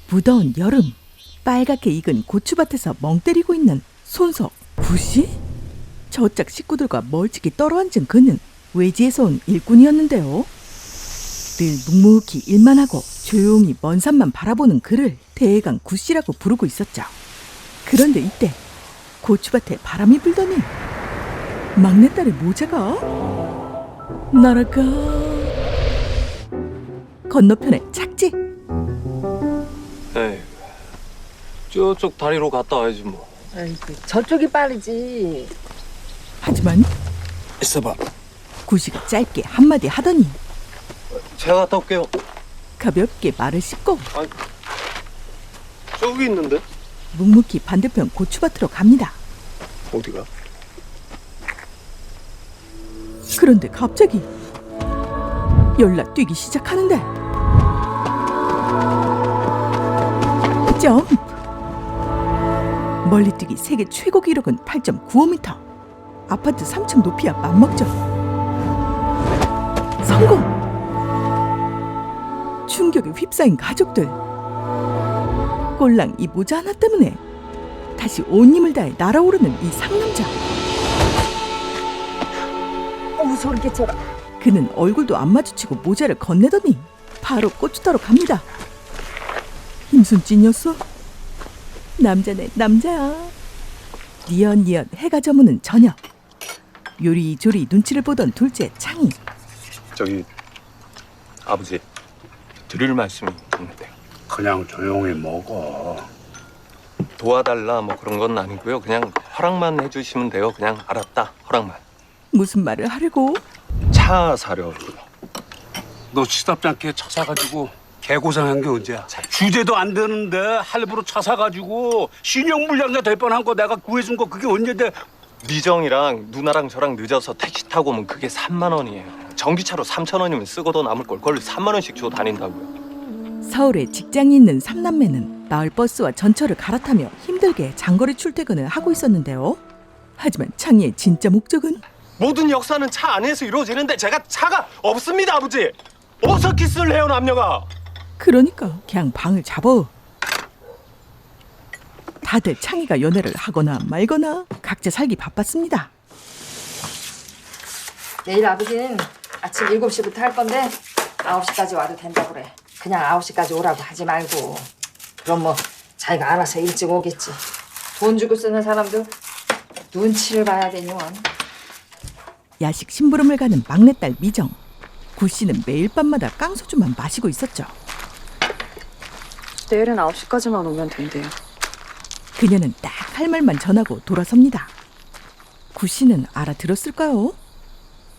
무더운 여름, 빨갛게 익은 고추밭에서 멍 때리고 있는 손석, 구씨? 저짝 식구들과 멀찍이 떨어앉은 그는 외지에서 온 일꾼이었는데요. 늘 묵묵히 일만 하고 조용히 먼 산만 바라보는 그를 대강 구씨라고 부르고 있었죠. 그런데 이때 고추밭에 바람이 불더니 막내딸의 모자가 날아가. 건너편에 착지. 에이, 저쪽 다리로 갔다 와야지 뭐. 아이고, 저쪽이 빠르지. 하지만 있어봐. 구씨가 짧게 한마디 하더니 제가 갔다 올게요. 가볍게 말을 씹고 저기 있는데? 묵묵히 반대편 고추밭으로 갑니다. 어디가? 그런데 갑자기 연락 뛰기 시작하는데 점프! 멀리 뛰기 세계 최고 기록은 8.95m. 아파트 3층 높이야 맞먹죠. 성공! 충격에 휩싸인 가족들. 꼴랑 이 모자 하나 때문에 다시 온 힘을 다해 날아오르는 이 상남자. 어우, 소리 끼쳐라. 그는 얼굴도 안 마주치고 모자를 건네더니 바로 고추 따러 갑니다. 힘순찐이었어? 남자네 남자야. 니언니언 해가 저무는 저녁. 요리조리 눈치를 보던 둘째 창희. 저기 아버지 드릴 말씀이 있는데. 그냥 조용히 먹어. 도와달라 뭐 그런 건 아니고요. 그냥 허락만 해주시면 돼요. 그냥 알았다. 허락만. 무슨 말을 하려고? 차 사려고요. 너 시답지 않게 차 사가지고 개고생한 게 언제야? 주제도 안 되는데 할부로 차 사가지고 신용불량자 될 뻔한 거 내가 구해준 거 그게 언제인데? 미정이랑 누나랑 저랑 늦어서 택시 타고 오면 그게 3만 원이에요. 전기차로 3천 원이면 쓰고도 남을 걸 그걸 3만 원씩 주고 다닌다고요. 서울에 직장이 있는 삼남매는 마을 버스와 전철을 갈아타며 힘들게 장거리 출퇴근을 하고 있었는데요. 하지만 창희의 진짜 목적은 모든 역사는 차 안에서 이루어지는데 제가 차가 없습니다, 아버지. 어디서 키스를 해요, 남녀가? 그러니까 그냥 방을 잡어. 다들 창희가 연애를 하거나 말거나 각자 살기 바빴습니다. 내일 아버지는 아침 7시부터 할 건데 9시까지 와도 된다고 그래. 그냥 9시까지 오라고 하지 말고. 그럼 뭐 자기가 알아서 일찍 오겠지. 돈 주고 쓰는 사람도 눈치를 봐야 되니 원. 야식 심부름을 가는 막내딸 미정. 구씨는 매일 밤마다 깡소주만 마시고 있었죠. 내일은 9시까지만 오면 된대요. 그녀는 딱 할 말만 전하고 돌아섭니다. 구씨는 알아들었을까요?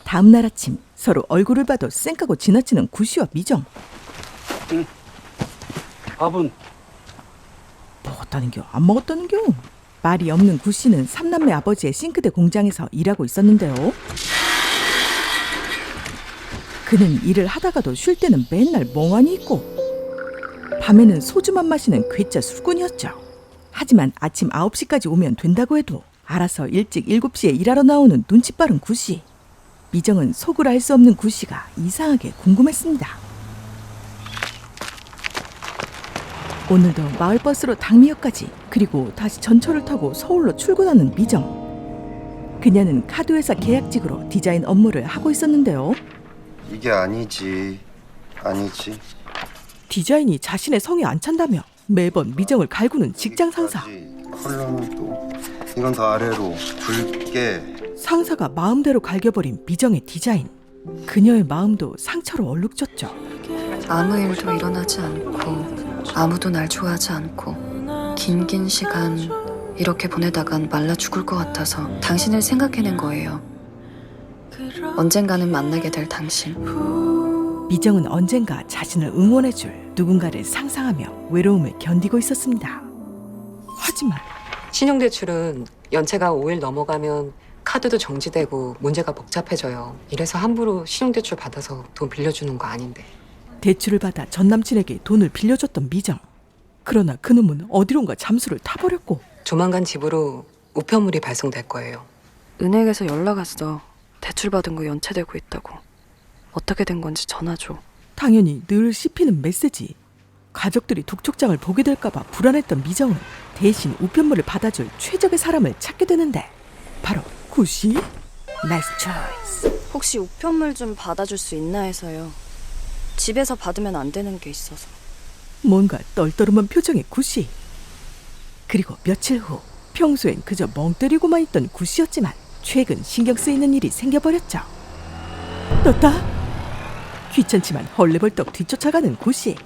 다음 날 아침 서로 얼굴을 봐도 쌩까고 지나치는 구씨와 미정. 밥은? 먹었다는겨 안 먹었다는겨. 말이 없는 구씨는 삼남매 아버지의 싱크대 공장에서 일하고 있었는데요. 그는 일을 하다가도 쉴 때는 맨날 멍하니 있고 밤에는 소주만 마시는 괴짜 술꾼이었죠. 하지만 아침 9시까지 오면 된다고 해도 알아서 일찍 7시에 일하러 나오는 눈치 빠른 구씨. 미정은 속을 알 수 없는 구씨가 이상하게 궁금했습니다. 오늘도 마을버스로 당미역까지 그리고 다시 전철을 타고 서울로 출근하는 미정. 그녀는 카드회사 계약직으로 디자인 업무를 하고 있었는데요. 이게 아니지. 디자인이 자신의 성에 안 찬다며 매번 미정을 갈구는 직장 상사. 컬러는 또 이건 더 아래로 붉게. 상사가 마음대로 갈겨버린 미정의 디자인. 그녀의 마음도 상처로 얼룩졌죠. 아무 일도 일어나지 않고 아무도 날 좋아하지 않고 긴 시간 이렇게 보내다간 말라 죽을 것 같아서 당신을 생각해낸 거예요. 언젠가는 만나게 될 당신. 미정은 언젠가 자신을 응원해줄 누군가를 상상하며 외로움을 견디고 있었습니다. 하지만 신용대출은 연체가 5일 넘어가면 카드도 정지되고 문제가 복잡해져요. 이래서 함부로 신용대출 받아서 돈 빌려주는 거 아닌데. 대출을 받아 전남친에게 돈을 빌려줬던 미정. 그러나 그놈은 어디론가 잠수를 타버렸고 조만간 집으로 우편물이 발송될 거예요. 은행에서 연락 왔어. 대출 받은 거 연체되고 있다고. 어떻게 된 건지 전화 줘. 당연히 늘 씹히는 메시지. 가족들이 독촉장을 보게 될까봐 불안했던 미정은 대신 우편물을 받아줄 최적의 사람을 찾게 되는데 바로 구씨? 나이스 초이스. 혹시 우편물 좀 받아줄 수 있나 해서요. 집에서 받으면 안 되는 게 있어서. 뭔가 떨떠름한 표정의 구씨. 그리고 며칠 후 평소엔 그저 멍 때리고만 있던 구씨였지만 최근 신경 쓰이는 일이 생겨버렸죠. 떴다? 귀찮지만 헐레벌떡 뒤쫓아가는 구씨.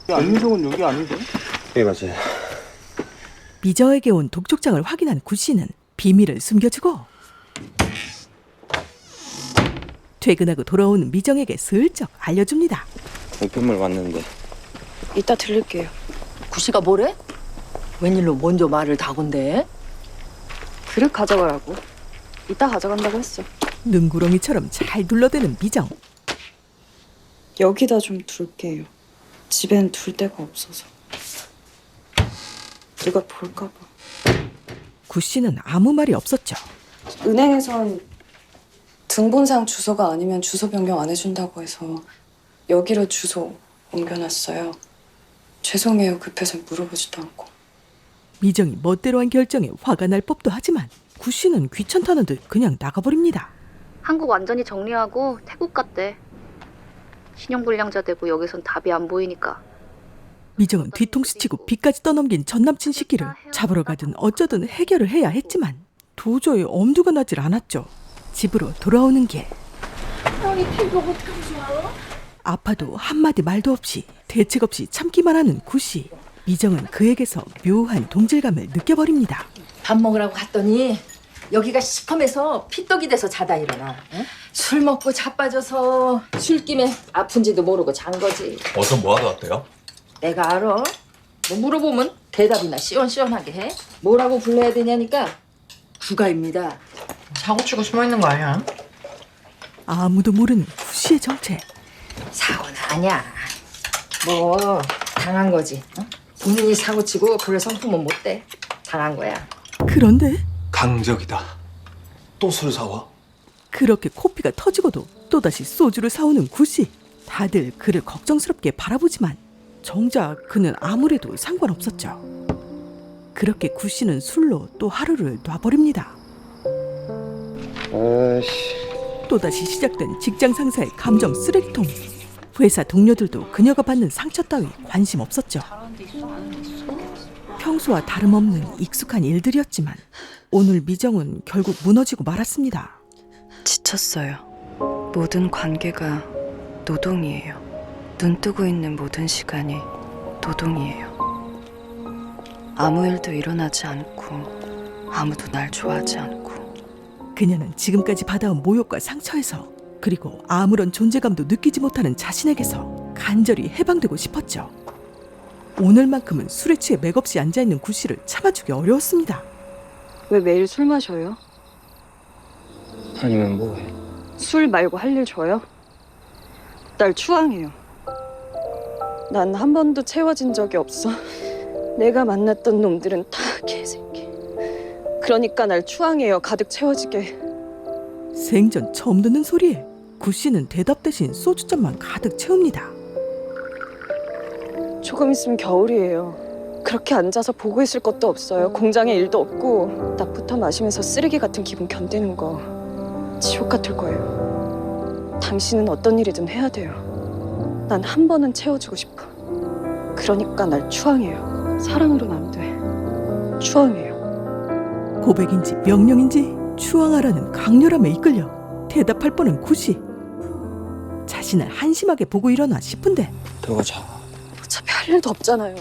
안민정은 여기 아니고? 예, 맞아요. 미정에게 온 독촉장을 확인한 구씨는 비밀을 숨겨주고 퇴근하고 돌아오는 미정에게 슬쩍 알려줍니다. 우편물 왔는데. 이따 들릴게요. 구씨가 뭐래? 웬일로 먼저 말을 다 건데? 그릇 가져가라고. 이따 가져간다고 했어. 능구렁이처럼 잘 둘러대는 미정. 여기다 좀 둘게요. 집엔 둘 데가 없어서. 누가 볼까 봐. 구씨는 아무 말이 없었죠. 은행에선 등본상 주소가 아니면 주소 변경 안 해준다고 해서 여기로 주소 옮겨놨어요. 죄송해요. 급해서 물어보지도 않고. 미정이 멋대로 한 결정에 화가 날 법도 하지만 구씨는 귀찮다는 듯 그냥 나가버립니다. 한국 완전히 정리하고 태국 갔대. 신용불량자 되고 여기선 답이 안 보이니까. 미정은 뒤통수 치고 빚까지 떠넘긴 전남친 시기를 잡으러 가든 어쩌든 해결을 해야 했지만 도저히 엄두가 나질 않았죠. 집으로 돌아오는 길. 아파도 한마디 말도 없이 대책 없이 참기만 하는 구씨. 미정은 그에게서 묘한 동질감을 느껴버립니다. 밥 먹으라고 갔더니 여기가 시커매서 피떡이 돼서 자다 일어나. 응? 술 먹고 자빠져서 술김에 아픈지도 모르고 잔 거지. 어서 뭐 하다 왔대요? 내가 알아. 뭐 물어보면 대답이나 시원시원하게 해. 뭐라고 불러야 되냐니까 구가입니다. 사고 치고 숨어 있는 거 아니야? 아무도 모르는 구씨의 정체. 사고는 아니야. 뭐 당한 거지. 응? 본인이 사고치고 그걸 성품은 못 대. 당한 거야. 그런데 강적이다. 또 술 사와? 그렇게 코피가 터지고도 또다시 소주를 사오는 구씨. 다들 그를 걱정스럽게 바라보지만 정작 그는 아무래도 상관없었죠. 그렇게 구씨는 술로 또 하루를 놔버립니다. 아이씨. 또다시 시작된 직장 상사의 감정 쓰레기통. 회사 동료들도 그녀가 받는 상처 따위 관심 없었죠. 평소와 다름없는 익숙한 일들이었지만 오늘 미정은 결국 무너지고 말았습니다. 지쳤어요. 모든 관계가 노동이에요. 눈 뜨고 있는 모든 시간이 노동이에요. 아무 일도 일어나지 않고 아무도 날 좋아하지 않고. 그녀는 지금까지 받아온 모욕과 상처에서 그리고 아무런 존재감도 느끼지 못하는 자신에게서 간절히 해방되고 싶었죠. 오늘만큼은 술에 취해 맥없이 앉아있는 구씨를 참아주기 어려웠습니다. 왜 매일 술 마셔요? 아니면 뭐해? 술 말고 할 일 줘요? 날 추앙해요. 난 한 번도 채워진 적이 없어. 내가 만났던 놈들은 다 개새끼. 그러니까 날 추앙해요. 가득 채워지게. 생전 처음 듣는 소리에 구씨는 대답 대신 소주잔만 가득 채웁니다. 조금 있으면 겨울이에요. 그렇게 앉아서 보고 있을 것도 없어요. 공장에 일도 없고 낮부터 마시면서 쓰레기 같은 기분 견디는 거 지옥 같을 거예요. 당신은 어떤 일이든 해야 돼요. 난 한 번은 채워주고 싶어. 그러니까 날 추앙해요. 사랑으로는 안 돼. 추앙해요. 고백인지 명령인지 추앙하라는 강렬함에 이끌려 대답할 뻔한 구씨. 자신을 한심하게 보고 일어나 싶은데 들어가자. 어차피 할 일도 없잖아요.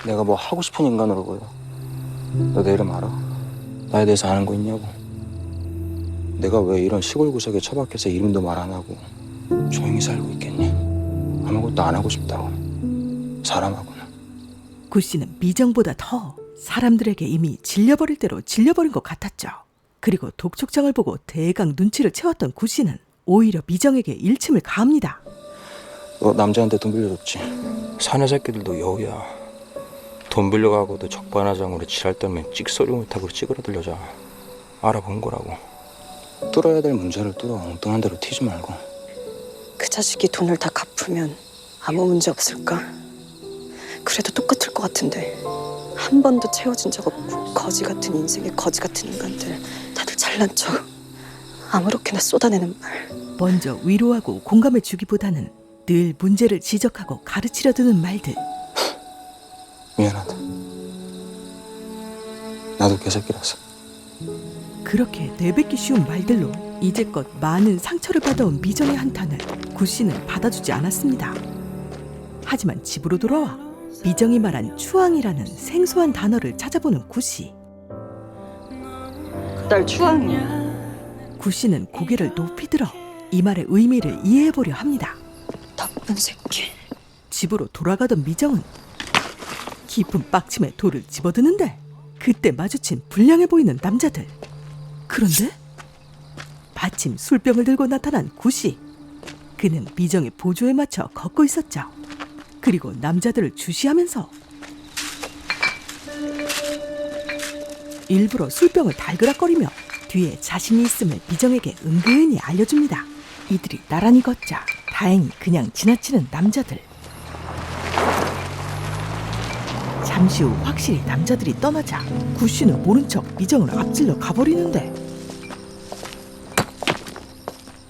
내가 뭐 하고 싶은 인간으로 보여. 너 내 이름 알아? 나에 대해서 아는 거 있냐고. 내가 왜 이런 시골 구석에 처박혀서 이름도 말 안 하고 조용히 살고 있겠니? 아무것도 안 하고 싶다고. 사람하고는. 구씨는 미정보다 더 사람들에게 이미 질려버릴 대로 질려버린 것 같았죠. 그리고 독촉장을 보고 대강 눈치를 채웠던 구씨는 오히려 미정에게 일침을 가합니다. 너 남자한테 돈 빌려줬지? 사내 새끼들도 여우야. 돈 빌려가고도 적반하장으로 지랄 떨면 찍소리 못하고 찌그러들려자. 알아본 거라고. 뚫어야 될 문제를 뚫어 엉뚱한 대로 튀지 말고. 그 자식이 돈을 다 갚으면 아무 문제 없을까? 그래도 똑같을 것 같은데. 한 번도 채워진 적 없고 거지 같은 인생에 거지 같은 인간들. 다들 잘난 척. 아무렇게나 쏟아내는 말. 먼저 위로하고 공감해 주기보다는 늘 문제를 지적하고 가르치려 드는 말들. 미안하다. 나도 개새끼라서. 그렇게 내뱉기 쉬운 말들로 이제껏 많은 상처를 받아온 미정의 한탄을 구씨는 받아주지 않았습니다. 하지만 집으로 돌아와 미정이 말한 추앙이라는 생소한 단어를 찾아보는 구씨. 날 추앙이야. 구씨는 고개를 높이 들어 이 말의 의미를 이해해보려 합니다. 나쁜 새끼. 집으로 돌아가던 미정은 깊은 빡침에 돌을 집어드는데 그때 마주친 불량해 보이는 남자들. 그런데 마침 술병을 들고 나타난 구씨. 그는 미정의 보조에 맞춰 걷고 있었죠. 그리고 남자들을 주시하면서 일부러 술병을 달그락거리며 뒤에 자신이 있음을 미정에게 은근히 알려줍니다. 이들이 나란히 걷자 다행히 그냥 지나치는 남자들. 잠시 후 확실히 남자들이 떠나자 구씨는 모른 척 미정을 앞질러 가버리는데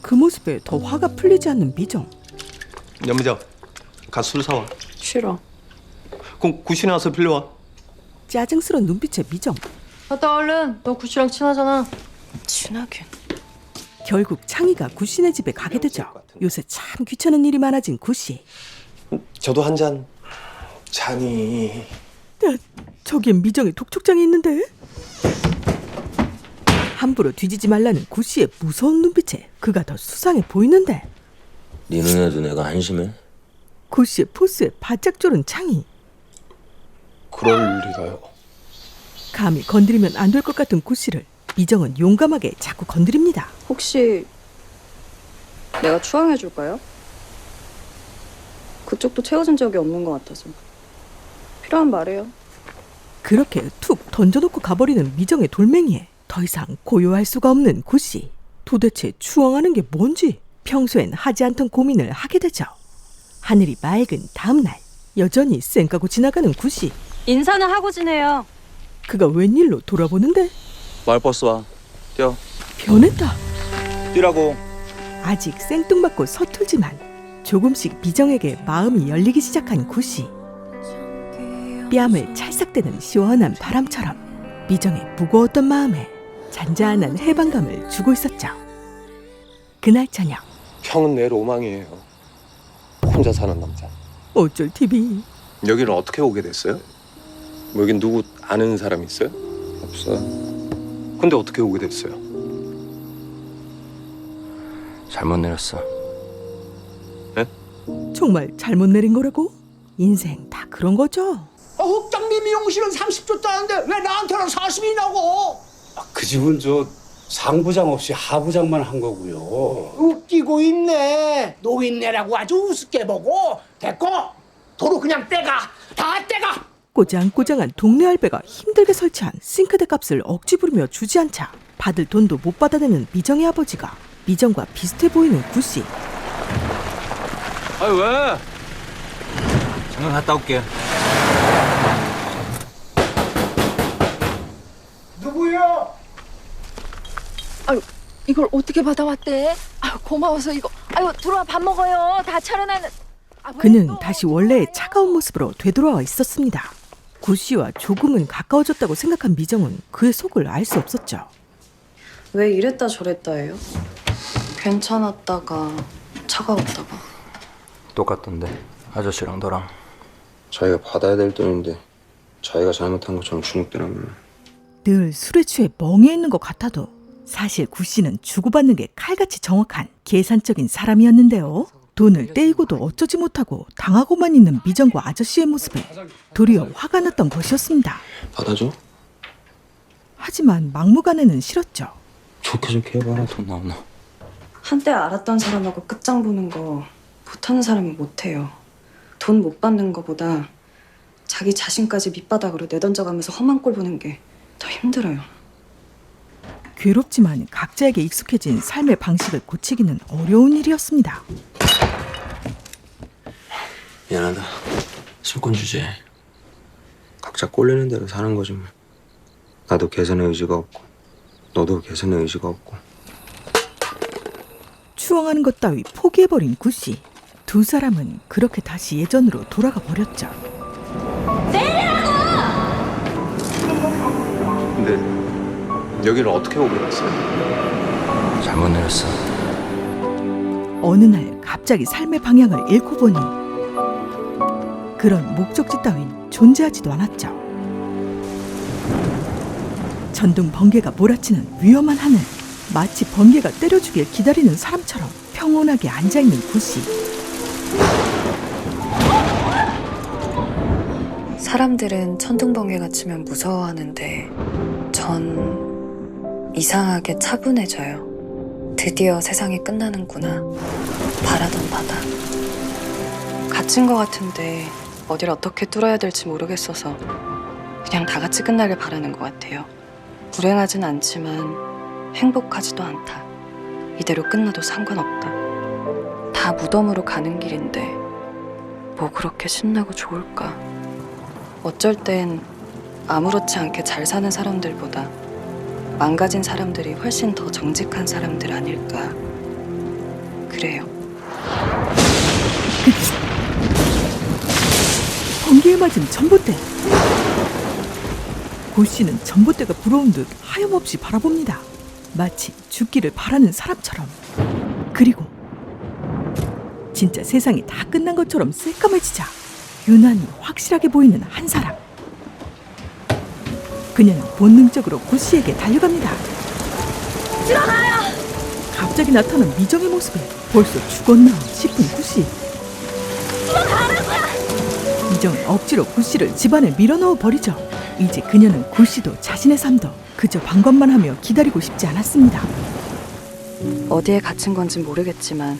그 모습에 더 화가 풀리지 않는 미정. 연미정, 가서 술 사와. 싫어. 그럼 구씨 나와서 빌려와. 짜증스러운 눈빛의 미정. 갔다 얼른. 너 구씨랑 친하잖아. 친하긴. 결국 창희가 구씨네 집에 가게 되죠. 요새 참 귀찮은 일이 많아진 구씨. 저도 한 잔. 잔이. 저기엔 미정의 독촉장이 있는데? 함부로 뒤지지 말라는 구씨의 무서운 눈빛에 그가 더 수상해 보이는데 네 눈에도 내가 한심해? 구씨의 포스에 바짝 졸은 창희. 그럴 리가요. 감히 건드리면 안 될 것 같은 구씨를 미정은 용감하게 자꾸 건드립니다. 혹시 내가 추앙해줄까요? 그쪽도 채워진 적이 없는 것 같아서. 필요한 말이에요. 그렇게 툭 던져놓고 가버리는 미정의 돌멩이에 더 이상 고요할 수가 없는 구씨. 도대체 추앙하는 게 뭔지 평소엔 하지 않던 고민을 하게 되죠. 하늘이 맑은 다음 날 여전히 쌩까고 지나가는 구씨. 인사는 하고 지내요. 그가 웬일로 돌아보는데 마을버스 와. 뛰어. 변했다. 뛰라고. 아직 생뚱맞고 서툴지만 조금씩 미정에게 마음이 열리기 시작한 구씨. 뺨을 찰싹대는 시원한 바람처럼 미정의 무거웠던 마음에 잔잔한 해방감을 주고 있었죠. 그날 저녁 형은 내 로망이에요. 혼자 사는 남자. 어쩔 TV. 여기는 어떻게 오게 됐어요? 뭐 여긴 누구 아는 사람 있어요? 없어. 근데 어떻게 오게 됐어요? 잘못 내렸어. 정말 잘못 내린 거라고? 인생 다 그런 거죠. 흑장미 미용실은 30조 따는데 왜 나한테는 40이냐고. 그 집은 저 상부장 없이 하부장만 한 거고요. 웃기고 있네. 노인네라고 아주 우습게 보고. 됐고 도로 그냥 떼가. 다 떼가. 꼬장꼬장한 동네 알바가 힘들게 설치한 싱크대 값을 억지 부리며 주지 않자 받을 돈도 못 받아내는 미정의 아버지가 미정과 비슷해 보이는 구씨. 아니 왜? 잠깐 갔다 올게. 누구요? 아유, 이걸 어떻게 받아왔대? 아유, 고마워서 이거. 아유, 들어와 밥 먹어요. 다 차려놨는. 그는 다시 원래의 차가운 모습으로 되돌아와 있었습니다. 구씨와 조금은 가까워졌다고 생각한 미정은 그의 속을 알 수 없었죠. 왜 이랬다 저랬다 해요? 괜찮았다가 차가웠다가. 똑같던데. 아저씨랑 너랑. 자기가 받아야 될 돈인데 자기가 잘못한 것처럼 주눅대라면. 늘 술에 취해 멍해 있는 것 같아도 사실 구씨는 주고받는 게 칼같이 정확한 계산적인 사람이었는데요. 돈을 떼이고도 어쩌지 못하고 당하고만 있는 미정과 아저씨의 모습에 도리어 화가 났던 것이었습니다. 받아줘? 하지만 막무가내는 싫었죠. 좋게 해봐라. 돈 나오나. 한때 알았던 사람하고 끝장 보는 거 못하는 사람이 못해요. 돈 못 받는 거보다 자기 자신까지 밑바닥으로 내던져가면서 험한 꼴 보는 게 더 힘들어요. 괴롭지만 각자에게 익숙해진 삶의 방식을 고치기는 어려운 일이었습니다. 미안하다. 술권 주제. 각자 꼴리는 대로 사는 거지 뭐. 나도 개선의 의지가 없고 너도 개선의 의지가 없고. 추앙하는 것 따위 포기해버린 구씨. 두 사람은 그렇게 다시 예전으로 돌아가 버렸죠. 근데 여기를 어떻게 오게 됐어요? 잘못 내렸어. 어느 날 갑자기 삶의 방향을 잃고 보니 그런 목적지 따윈 존재하지도 않았죠. 전동 번개가 몰아치는 위험한 하늘. 마치 번개가 때려주길 기다리는 사람처럼 평온하게 앉아있는 구씨. 사람들은 천둥번개가 치면 무서워하는데 전 이상하게 차분해져요. 드디어 세상이 끝나는구나. 바라던 바다. 갇힌 것 같은데 어딜 어떻게 뚫어야 될지 모르겠어서 그냥 다 같이 끝나길 바라는 것 같아요. 불행하진 않지만 행복하지도 않다. 이대로 끝나도 상관없다. 다 무덤으로 가는 길인데 뭐 그렇게 신나고 좋을까? 어쩔 땐 아무렇지 않게 잘 사는 사람들보다 망가진 사람들이 훨씬 더 정직한 사람들 아닐까. 그래요. 번개에 맞은 전봇대. 구씨는 전봇대가 부러운 듯 하염없이 바라봅니다. 마치 죽기를 바라는 사람처럼. 그리고 진짜 세상이 다 끝난 것처럼 새까매지자 유난히 확실하게 보이는 한 사람. 그녀는 본능적으로 구씨에게 달려갑니다. 들어가요! 갑자기 나타난 미정의 모습에 벌써 죽었나 싶은 구씨. 들어가라고요! 미정은 억지로 구씨를 집안에 밀어넣어 버리죠. 이제 그녀는 구씨도 자신의 삶도 그저 방관만 하며 기다리고 싶지 않았습니다. 어디에 갇힌 건지 모르겠지만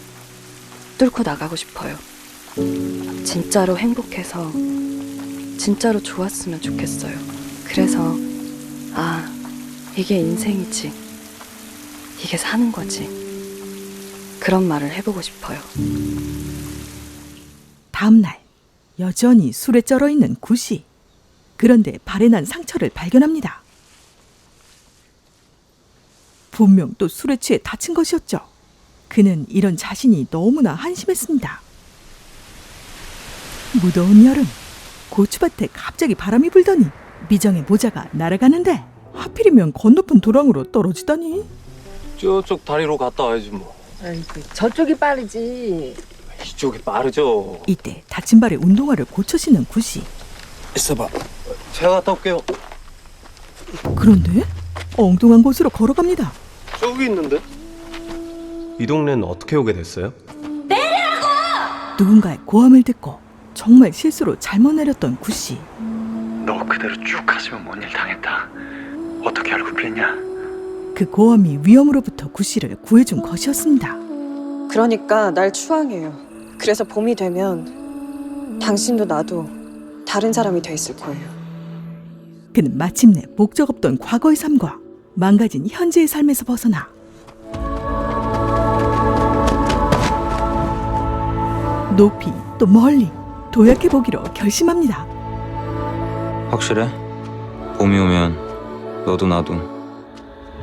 뚫고 나가고 싶어요. 진짜로 행복해서 진짜로 좋았으면 좋겠어요. 그래서 아, 이게 인생이지. 이게 사는 거지. 그런 말을 해보고 싶어요. 다음 날 여전히 술에 쩔어있는 구씨. 그런데 발에 난 상처를 발견합니다. 분명 또 술에 취해 다친 것이었죠. 그는 이런 자신이 너무나 한심했습니다. 무더운 여름, 고추밭에 갑자기 바람이 불더니 미정의 모자가 날아가는데 하필이면 건너편 도랑으로 떨어지다니. 저쪽 다리로 갔다 와야지 뭐. 아이고, 저쪽이 빠르지. 이쪽이 빠르죠. 이때 다친 발에 운동화를 고쳐 신는 구씨. 있어봐. 제가 갔다 올게요. 그런데 엉뚱한 곳으로 걸어갑니다. 저기 있는데? 이 동네는 어떻게 오게 됐어요? 누군가의 고함을 듣고 정말 실수로 잘못 내렸던 구씨. 너 그대로 쭉 갔으면 뭔 일 당했다. 어떻게 알고 그랬냐? 그 고함이 위험으로부터 구씨를 구해준 것이었습니다. 그러니까 날 추앙해요. 그래서 봄이 되면 당신도 나도 다른 사람이 돼 있을 거예요. 그는 마침내 목적 없던 과거의 삶과 망가진 현재의 삶에서 벗어나 높이 또 멀리 도약해 보기로 결심합니다. 확실해? 봄이 오면 너도 나도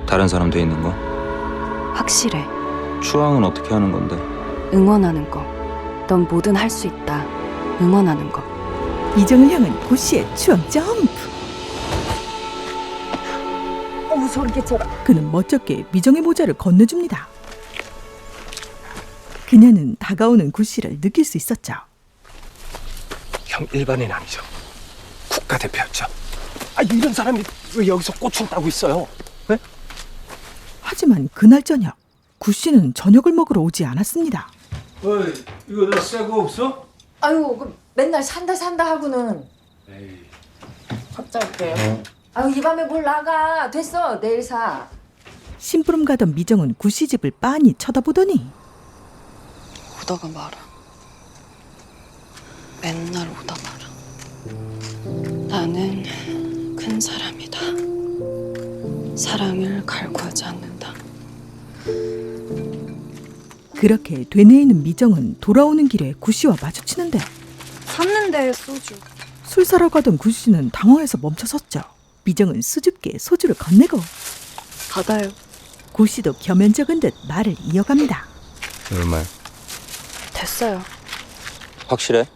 다른 사람 돼 있는 거? 확실해. 추앙은 어떻게 하는 건데? 응원하는 거. 넌 뭐든 할 수 있다. 응원하는 거. 이정을 향한 구씨의 추앙 점프. 어우, 소리 끼쳐라. 그는 멋쩍게 미정의 모자를 건네줍니다. 그녀는 다가오는 구씨를 느낄 수 있었죠. 형 일반인 아니죠? 국가대표였죠? 아, 이런 사람이 왜 여기서 꽃을 따고 있어요? 네? 하지만 그날 저녁 구씨는 저녁을 먹으러 오지 않았습니다. 어이, 이거 너 새 거 없어? 아유, 그 맨날 산다 하고는. 에이. 갖다 올게요. 아유, 이 밤에 뭘 나가. 됐어, 내일 사. 심부름 가던 미정은 구씨 집을 빤히 쳐다보더니 오다가 말아. 맨날 오다 말아. 나는 큰 사람이다. 사랑을 갈구하지 않는다. 그렇게 되뇌이는 미정은 돌아오는 길에 구씨와 마주치는데 샀는데 소주. 술 사러 가던 구 씨는 당황해서 멈춰섰죠. 미정은 수줍게 소주를 건네고 받아요. 구 씨도 겸연쩍은 듯 말을 이어갑니다. 얼마야? 됐어요. 확실해?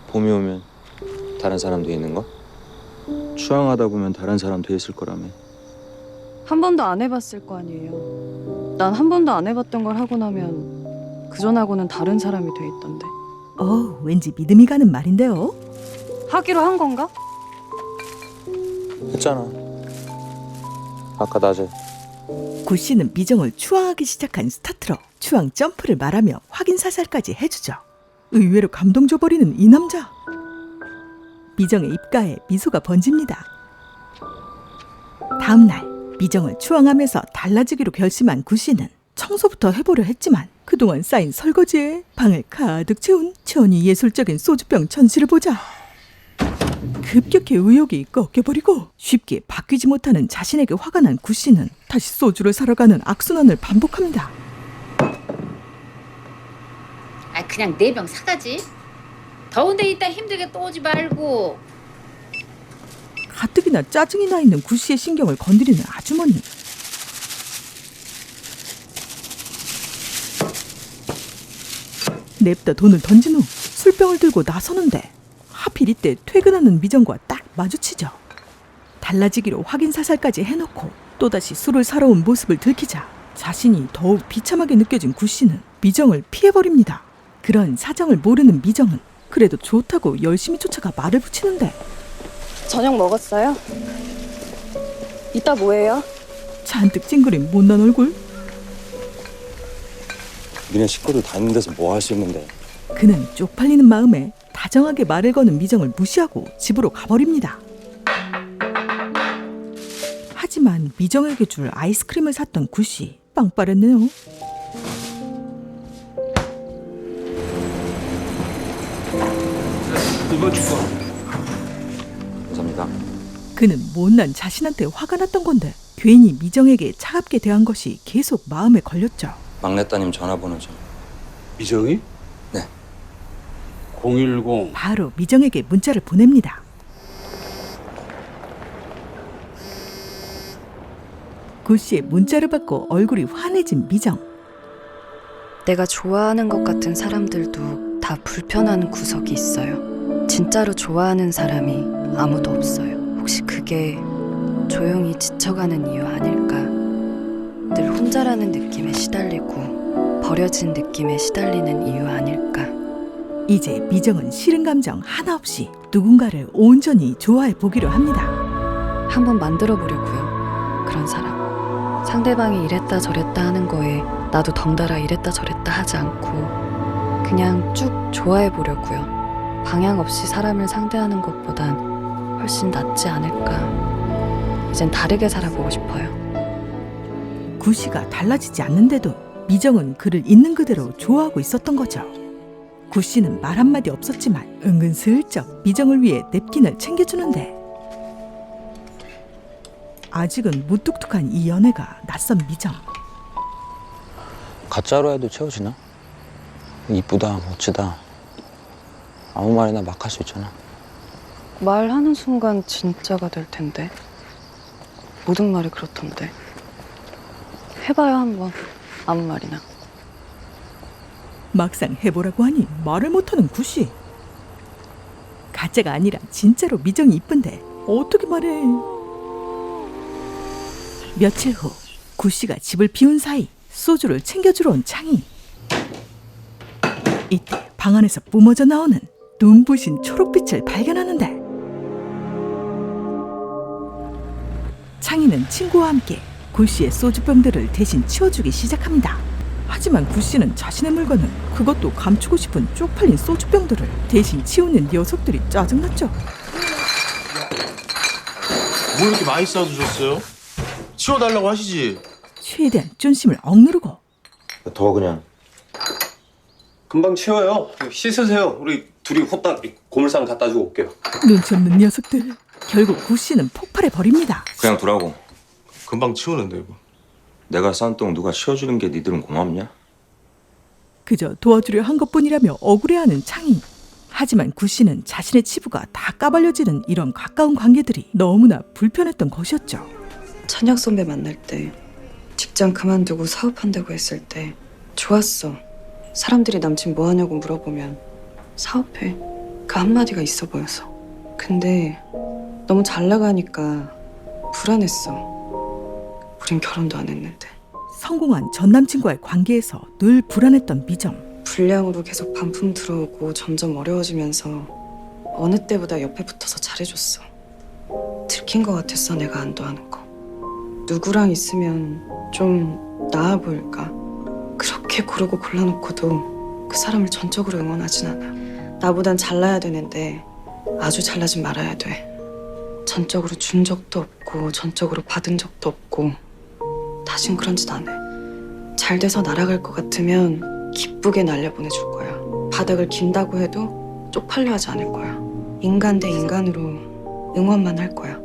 봄이 오면 다른 사람 돼 있는 거? 추앙하다 보면 다른 사람 돼 있을 거라며. 한 번도 안 해봤을 거 아니에요. 난 한 번도 안 해봤던 걸 하고 나면 그 전하고는 다른 사람이 돼 있던데. 왠지 믿음이 가는 말인데요. 하기로 한 건가? 했잖아. 아까 낮에. 구 씨는 미정을 추앙하기 시작한 스타트로 추앙 점프를 말하며 확인 사살까지 해주죠. 의외로 감동 줘버리는 이 남자. 미정의 입가에 미소가 번집니다. 다음 날 미정을 추앙하면서 달라지기로 결심한 구 씨는 청소부터 해보려 했지만 그동안 쌓인 설거지에 방을 가득 채운 천이 예술적인 소주병 전시를 보자 급격히 의욕이 꺾여버리고 쉽게 바뀌지 못하는 자신에게 화가 난 구 씨는 다시 소주를 사러 가는 악순환을 반복합니다. 그냥 4병 사가지. 더운데 이따 힘들게 또 오지 말고. 가뜩이나 짜증이 나 있는 구 씨의 신경을 건드리는 아주머니. 냅다 돈을 던진 후 술병을 들고 나서는데 하필 이때 퇴근하는 미정과 딱 마주치죠. 달라지기로 확인 사살까지 해놓고 또다시 술을 사러 온 모습을 들키자 자신이 더욱 비참하게 느껴진 구 씨는 미정을 피해버립니다. 그런 사정을 모르는 미정은 그래도 좋다고 열심히 쫓아가 말을 붙이는데 저녁 먹었어요? 이따 뭐해요? 잔뜩 찡그린 못난 얼굴. 니네 식구들 다 있는 데서 뭐 할 수 있는데. 그는 쪽팔리는 마음에 다정하게 말을 거는 미정을 무시하고 집으로 가버립니다. 하지만 미정에게 줄 아이스크림을 샀던 구씨 빵빠렸네요. 이거 줄까? 감사합니다. 그는 못난 자신한테 화가 났던 건데 괜히 미정에게 차갑게 대한 것이 계속 마음에 걸렸죠. 막내 따님 전화번호 좀. 미정이? 네. 010. 바로 미정에게 문자를 보냅니다. 구씨의 문자를 받고 얼굴이 환해진 미정. 내가 좋아하는 것 같은 사람들도 다 불편한 구석이 있어요. 진짜로 좋아하는 사람이 아무도 없어요. 혹시 그게 조용히 지쳐가는 이유 아닐까? 늘 혼자라는 느낌에 시달리고 버려진 느낌에 시달리는 이유 아닐까? 이제 미정은 싫은 감정 하나 없이 누군가를 온전히 좋아해 보기로 합니다. 한번 만들어 보려고요. 그런 사람. 상대방이 이랬다 저랬다 하는 거에 나도 덩달아 이랬다 저랬다 하지 않고 그냥 쭉 좋아해 보려고요. 방향 없이 사람을 상대하는 것보단 훨씬 낫지 않을까. 이젠 다르게 살아보고 싶어요. 구씨가 달라지지 않는데도 미정은 그를 있는 그대로 좋아하고 있었던 거죠. 구씨는 말 한마디 없었지만 은근슬쩍 미정을 위해 냅킨을 챙겨주는데 아직은 무뚝뚝한 이 연애가 낯선 미정. 가짜로 해도 채워지나? 이쁘다, 멋지다. 아무 말이나 막 할 수 있잖아. 말하는 순간 진짜가 될 텐데. 모든 말이 그렇던데. 해봐요 한번. 아무 말이나. 막상 해보라고 하니 말을 못하는 구씨. 가짜가 아니라 진짜로 미정이 이쁜데 어떻게 말해. 며칠 후 구씨가 집을 비운 사이 소주를 챙겨주러 온 창희. 이때 방 안에서 뿜어져 나오는 눈부신 초록빛을 발견하는데 창희는 친구와 함께 구씨의 소주병들을 대신 치워주기 시작합니다. 하지만 구씨는 자신의 물건을 그것도 감추고 싶은 쪽팔린 소주병들을 대신 치우는 녀석들이 짜증났죠. 뭐 이렇게 많이 싸두셨어요? 치워달라고 하시지. 최대한 쫀심을 억누르고 더 그냥. 금방 치워요. 씻으세요. 우리 둘이 호딱 고물상 갖다 주고 올게요. 눈치 없는 녀석들. 결국 구씨는 폭발해 버립니다. 그냥 두라고. 금방 치우는데 이거. 내가 싼 똥 누가 치워주는 게 니들은 고맙냐? 그저 도와주려 한 것뿐이라며 억울해하는 창희. 하지만 구 씨는 자신의 치부가 다 까발려지는 이런 가까운 관계들이 너무나 불편했던 것이었죠. 찬혁 선배 만날 때, 직장 그만두고 사업한다고 했을 때 좋았어. 사람들이 남친 뭐 하냐고 물어보면 사업해. 그 한마디가 있어 보여서. 근데 너무 잘 나가니까 불안했어. 우린 결혼도 안 했는데. 성공한 전 남친과의 관계에서 늘 불안했던 미정. 불량으로 계속 반품 들어오고 점점 어려워지면서 어느 때보다 옆에 붙어서 잘해줬어. 들킨 것 같았어, 내가 안도하는 거. 누구랑 있으면 좀 나아 보일까. 그렇게 고르고 골라놓고도 그 사람을 전적으로 응원하진 않아. 나보단 잘나야 되는데 아주 잘나진 말아야 돼. 전적으로 준 적도 없고 전적으로 받은 적도 없고 다신 그런 짓 안 해. 잘 돼서 날아갈 것 같으면 기쁘게 날려보내줄 거야. 바닥을 긴다고 해도 쪽팔려 하지 않을 거야. 인간 대 인간으로 응원만 할 거야.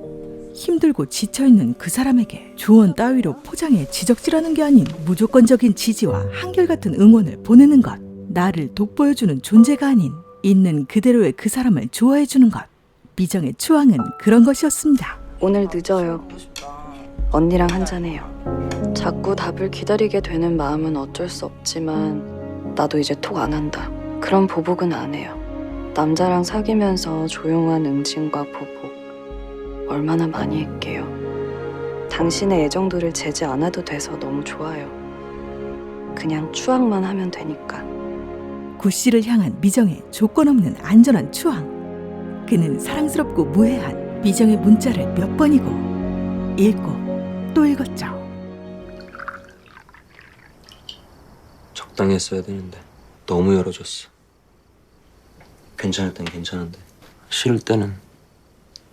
힘들고 지쳐있는 그 사람에게 조언 따위로 포장해 지적질하는 게 아닌 무조건적인 지지와 한결같은 응원을 보내는 것. 나를 돋보여주는 존재가 아닌 있는 그대로의 그 사람을 좋아해주는 것. 미정의 추앙은 그런 것이었습니다. 오늘 늦어요. 언니랑 한잔해요. 자꾸 답을 기다리게 되는 마음은 어쩔 수 없지만 나도 이제 톡 안 한다. 그런 보복은 안 해요. 남자랑 사귀면서 조용한 응징과 보복 얼마나 많이 했게요. 당신의 애정도를 재지 않아도 돼서 너무 좋아요. 그냥 추앙만 하면 되니까. 구 씨를 향한 미정의 조건 없는 안전한 추앙. 그는 사랑스럽고 무해한 미정의 문자를 몇 번이고 읽고 또 읽었죠. 적당히 했어야 되는데 너무 열어줬어. 괜찮을 땐 괜찮은데 싫을 때는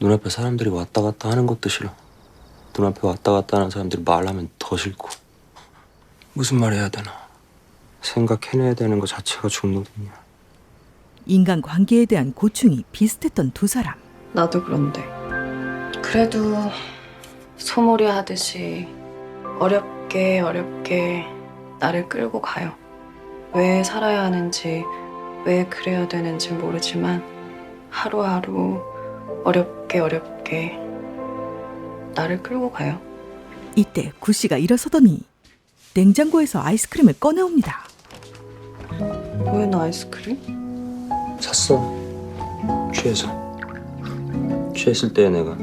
눈앞에 사람들이 왔다 갔다 하는 것도 싫어. 눈앞에 왔다 갔다 하는 사람들이 말하면 더 싫고. 무슨 말 해야 되나 생각해내야 되는 것 자체가 중독이냐. 인간관계에 대한 고충이 비슷했던 두 사람. 나도 그런데 그래도 소몰이 하듯이 어렵게 나를 끌고 가요. 왜 살아야 하는지 왜 그래야 되는지 모르지만 하루하루 어렵게 나를 끌고 가요. 이때 구 씨가 일어서더니 냉장고에서 아이스크림을 꺼내옵니다. 왜 나 아이스크림? 샀어. 취해서. 취했을 때 내가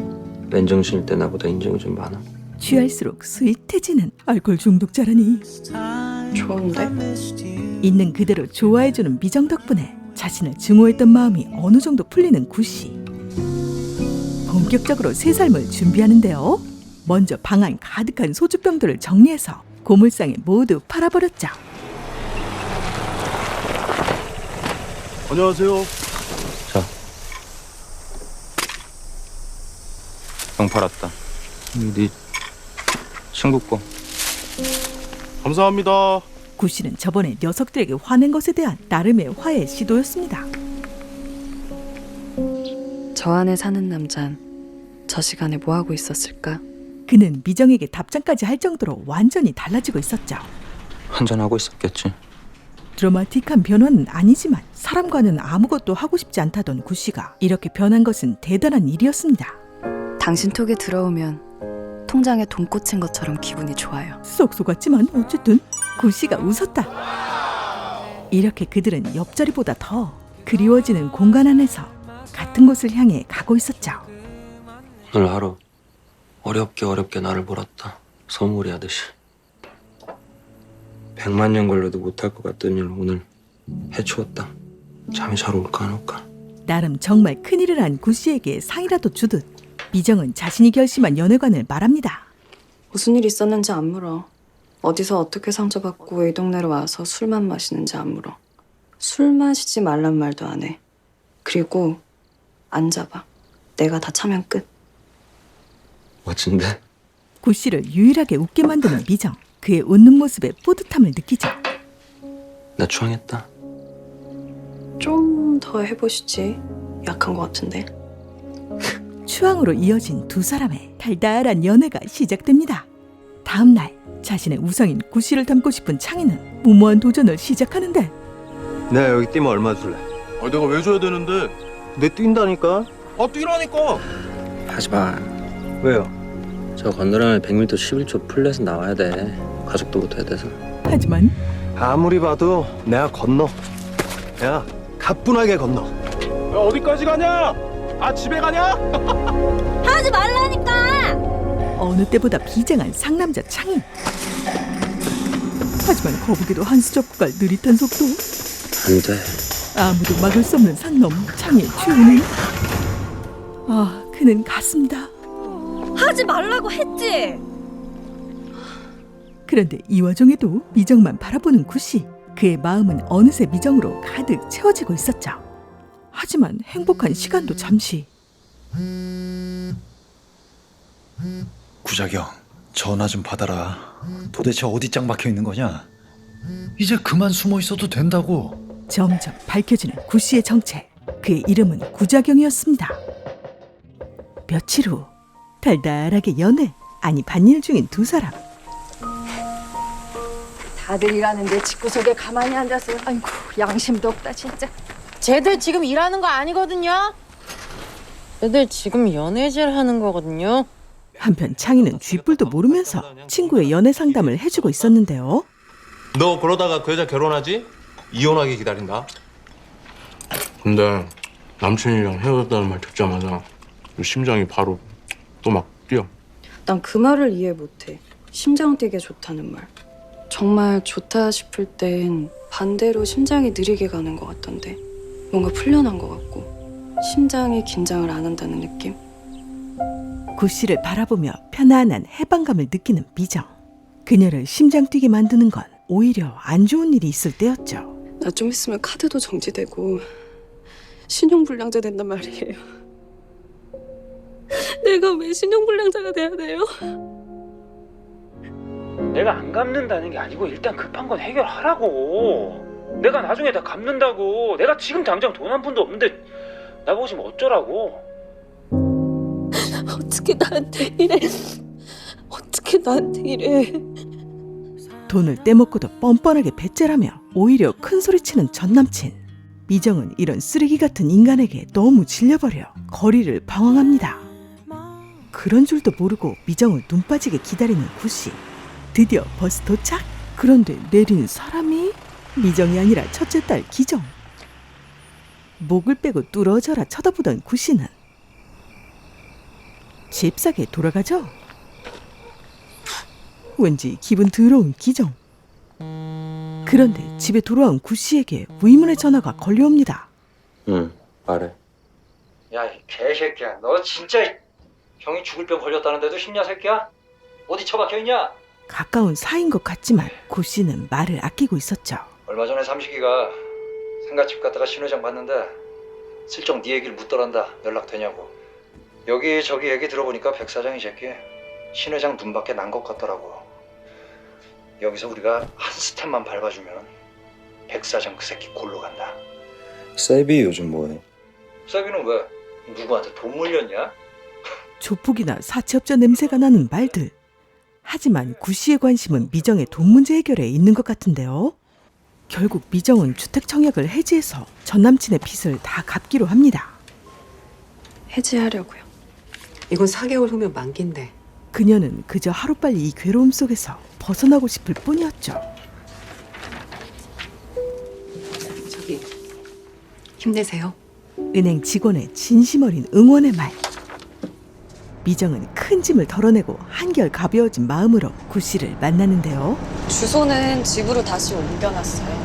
맨정신일 때 나보다 인정이 좀 많아. 취할수록 스윗해지는 알코올 중독자라니. 좋은데? 있는 그대로 좋아해주는 미정 덕분에 자신을 증오했던 마음이 어느 정도 풀리는 구 씨. 본격적으로 새 삶을 준비하는데요. 먼저 방 안 가득한 소주병들을 정리해서 고물상에 모두 팔아버렸죠. 안녕하세요. 자. 병 팔았다. 네 친구 거. 감사합니다. 구 씨는 저번에 녀석들에게 화낸 것에 대한 나름의 화해 시도였습니다. 저 안에 사는 남잔 저 시간에 뭐 하고 있었을까? 그는 미정에게 답장까지 할 정도로 완전히 달라지고 있었죠. 한잔하고 있었겠지. 드라마틱한 변화는 아니지만 사람과는 아무것도 하고 싶지 않다던 구 씨가 이렇게 변한 것은 대단한 일이었습니다. 당신 톡에 들어오면 통장에 돈 꽂힌 것처럼 기분이 좋아요. 쏙 속았지만 어쨌든 구 씨가 웃었다. 이렇게 그들은 옆자리보다 더 그리워지는 공간 안에서 같은 곳을 향해 가고 있었죠. 오늘 하루 어렵게 나를 몰았다. 소몰이 하듯이. 100만 년 걸려도 못할 것 같던 일 오늘 해치웠다. 잠이 잘 올까 안 올까. 나름 정말 큰일을 한 구 씨에게 상이라도 주듯 미정은 자신이 결심한 연애관을 말합니다. 무슨 일 있었는지 안 물어. 어디서 어떻게 상처받고 왜 이 동네로 와서 술만 마시는지 안 물어. 술 마시지 말란 말도 안 해. 그리고 안 잡아. 내가 다 차면 끝. 멋진데? 구 씨를 유일하게 웃게 만드는 미정. 그의 웃는 모습에 뿌듯함을 느끼죠. 나 추앙했다. 좀 더 해보시지. 약한 것 같은데. 추앙으로 이어진 두 사람의 달달한 연애가 시작됩니다. 다음 날 자신의 우상인 구 씨를 닮고 싶은 창희는 무모한 도전을 시작하는데 내가 여기 뛰면 얼마 줄래? 내가 왜 줘야 되는데? 내 뛴다니까. 뛰라니까. 하지 마. 왜요? 저 건너려면 100m 11초 풀렛은 나와야 돼. 가속도 못해야 돼서. 하지만 아무리 봐도 내가 건너. 야, 가뿐하게 건너. 야, 어디까지 가냐? 집에 가냐? 하지 말라니까! 어느 때보다 비장한 상남자 창희. 하지만 거북이도 한 수 접고 갈 느릿한 속도. 안 돼. 아무도 막을 수 없는 산 넘 창희의 최후는 그는 갔습니다. 하지 말라고 했지! 그런데 이 와중에도 미정만 바라보는 구씨. 그의 마음은 어느새 미정으로 가득 채워지고 있었죠. 하지만 행복한 시간도 잠시. 구자경, 전화 좀 받아라. 도대체 어디 짱 박혀 있는 거냐? 이제 그만 숨어 있어도 된다고. 점점 밝혀지는 구씨의 정체. 그의 이름은 구자경이었습니다. 며칠 후 달달하게 연애, 아니 반일 중인 두 사람. 다들 일하는데 집구석에 가만히 앉아서 아이고 양심도 없다 진짜. 쟤들 지금 일하는 거 아니거든요. 쟤들 지금 연애질 하는 거거든요. 한편 창희는 쥐뿔도 모르면서 친구의 연애 상담을 해주고 있었는데요. 너 그러다가 그 여자 결혼하지? 이혼하게 기다린다. 근데 남친이랑 헤어졌다는 말 듣자마자 심장이 바로 또 막 뛰어. 난 그 말을 이해 못해. 심장 뛰게 좋다는 말. 정말 좋다 싶을 땐 반대로 심장이 느리게 가는 것 같던데. 뭔가 풀려난 것 같고 심장이 긴장을 안 한다는 느낌? 구씨를 바라보며 편안한 해방감을 느끼는 미정. 그녀를 심장 뛰게 만드는 건 오히려 안 좋은 일이 있을 때였죠. 나 좀 있으면 카드도 정지되고 신용불량자 된단 말이에요. 내가 왜 신용불량자가 돼야 돼요? 내가 안 갚는다는 게 아니고 일단 급한 건 해결하라고. 내가 나중에 다 갚는다고. 내가 지금 당장 돈 한 푼도 없는데 나보고 지금 어쩌라고. 어떻게 나한테 이래? 어떻게 나한테 이래? 돈을 떼먹고도 뻔뻔하게 배째라며 오히려 큰소리치는 전남친. 미정은 이런 쓰레기 같은 인간에게 너무 질려버려 거리를 방황합니다. 그런 줄도 모르고 미정을 눈 빠지게 기다리는 구씨. 드디어 버스 도착? 그런데 내린 사람이 미정이 아니라 첫째 딸 기정. 목을 빼고 뚫어져라 쳐다보던 구씨는 잽싸게 돌아가죠. 왠지 기분 더러운 기정. 그런데 집에 돌아온 구씨에게 의문의 전화가 걸려옵니다. 응, 말해. 야, 이 개새끼야. 너 진짜 형이 죽을 병 걸렸다는데도 힘냐, 새끼야? 어디 처박혀 있냐? 가까운 사이인 것 같지만 구씨는 말을 아끼고 있었죠. 얼마 전에 삼식이가 상가집 갔다가 신호장 봤는데 슬쩍 네 얘기를 묻더란다. 연락 되냐고. 여기저기 얘기 들어보니까 백 사장이 새끼 신회장 눈밖에 난 것 같더라고. 여기서 우리가 한 스텝만 밟아주면 백 사장 그 새끼 골로 간다. 세비 요즘 뭐해? 세비는 왜? 누구한테 돈 물렸냐? 조폭이나 사채업자 냄새가 나는 말들. 하지만 구씨의 관심은 미정의 돈 문제 해결에 있는 것 같은데요. 결국 미정은 주택 청약을 해지해서 전남친의 빚을 다 갚기로 합니다. 해지하려고요. 이건 4개월 후면 만기인데. 그녀는 그저 하루빨리 이 괴로움 속에서 벗어나고 싶을 뿐이었죠. 저기 힘내세요. 은행 직원의 진심 어린 응원의 말. 미정은 큰 짐을 덜어내고 한결 가벼워진 마음으로 구씨를 만나는데요. 주소는 집으로 다시 옮겨놨어요.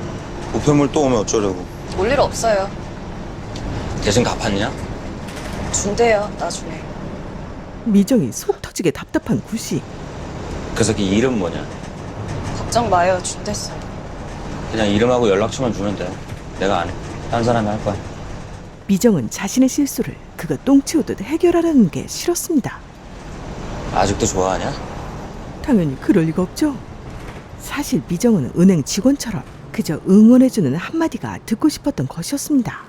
우편물 또 오면 어쩌려고? 올 일 없어요. 대신 갚았냐? 준대요, 나중에. 미정이 속 터지게 답답한 구씨. 그 새끼 이름 뭐냐? 걱정 마요, 준댔어요. 그냥 이름하고 연락처만 주면 돼. 내가 안 해. 딴 사람이 할 거야. 미정은 자신의 실수를 그가 똥치우듯 해결하라는 게 싫었습니다. 아직도 좋아하냐? 당연히 그럴 리가 없죠. 사실 미정은 은행 직원처럼 그저 응원해주는 한마디가 듣고 싶었던 것이었습니다.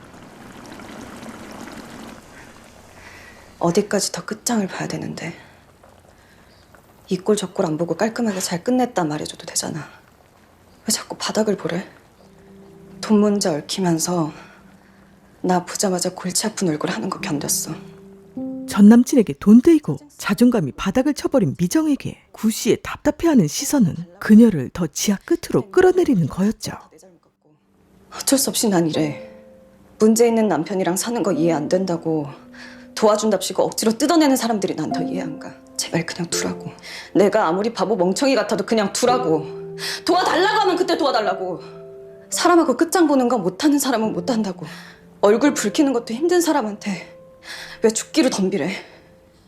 어디까지 더 끝장을 봐야 되는데. 이 꼴 저 꼴 안 보고 깔끔하게 잘 끝냈다 말해줘도 되잖아. 왜 자꾸 바닥을 보래? 돈 문제 얽히면서 나 보자마자 골치 아픈 얼굴 하는 거 견뎠어. 전 남친에게 돈 떼이고 자존감이 바닥을 쳐버린 미정에게 구씨의 답답해하는 시선은 그녀를 더 지하 끝으로 끌어내리는 거였죠. 어쩔 수 없이 난 이래. 문제 있는 남편이랑 사는 거 이해 안 된다고 도와준답시고 억지로 뜯어내는 사람들이 난 더 이해 안 가. 제발 그냥 두라고. 내가 아무리 바보 멍청이 같아도 그냥 두라고. 도와달라고 하면 그때 도와달라고. 사람하고 끝장 보는 거 못하는 사람은 못한다고. 얼굴 붉히는 것도 힘든 사람한테 왜 죽기를 덤비래.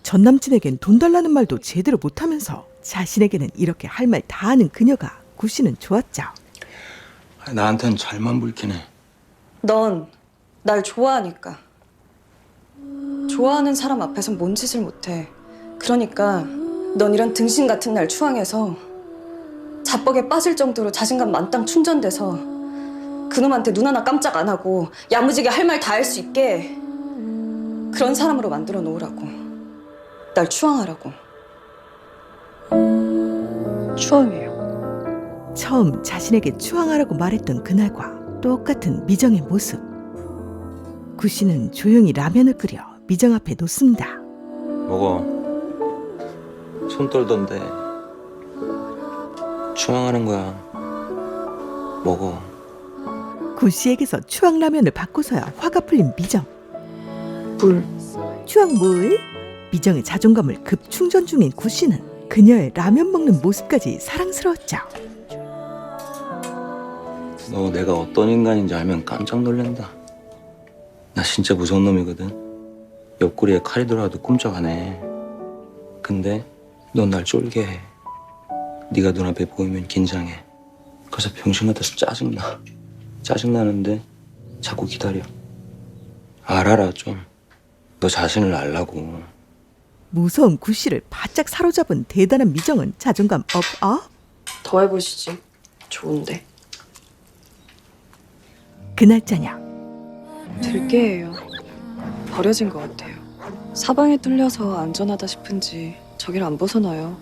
전 남친에겐 돈 달라는 말도 제대로 못하면서 자신에게는 이렇게 할 말 다 하는 그녀가 구씨는 좋았죠. 나한텐 잘만 불키네. 넌 날 좋아하니까. 좋아하는 사람 앞에선 뭔 짓을 못해. 그러니까 넌 이런 등신 같은 날 추앙해서 자뻑에 빠질 정도로 자신감 만땅 충전돼서 그놈한테 눈 하나 깜짝 안 하고 야무지게 할 말 다 할 수 있게 그런 사람으로 만들어 놓으라고. 날 추앙하라고. 추앙해요. 처음 자신에게 추앙하라고 말했던 그날과 똑같은 미정의 모습. 구씨는 조용히 라면을 끓여 미정 앞에 놓습니다. 먹어. 손 떨던데. 추앙하는 거야. 먹어. 구씨에게서 추앙 라면을 받고서야 화가 풀린 미정. 물. 추앙 물? 미정의 자존감을 급 충전 중인 구씨는 그녀의 라면 먹는 모습까지 사랑스러웠죠. 너 내가 어떤 인간인지 알면 깜짝 놀란다. 나 진짜 무서운 놈이거든. 옆구리에 칼이 들어와도 꼼짝 안 해. 근데 넌 날 쫄게 해. 네가 눈앞에 보이면 긴장해. 그래서 병신 같아서 짜증나. 짜증나는데 자꾸 기다려. 알아라 좀. 너 자신을 알라고. 무서운 구씨를 바짝 사로잡은 대단한 미정은 자존감 업. 더 해보시지. 좋은데. 그날 저녁. 들개예요. 버려진 것 같아요. 사방에 뚫려서 안전하다 싶은지 저길 안 벗어나요.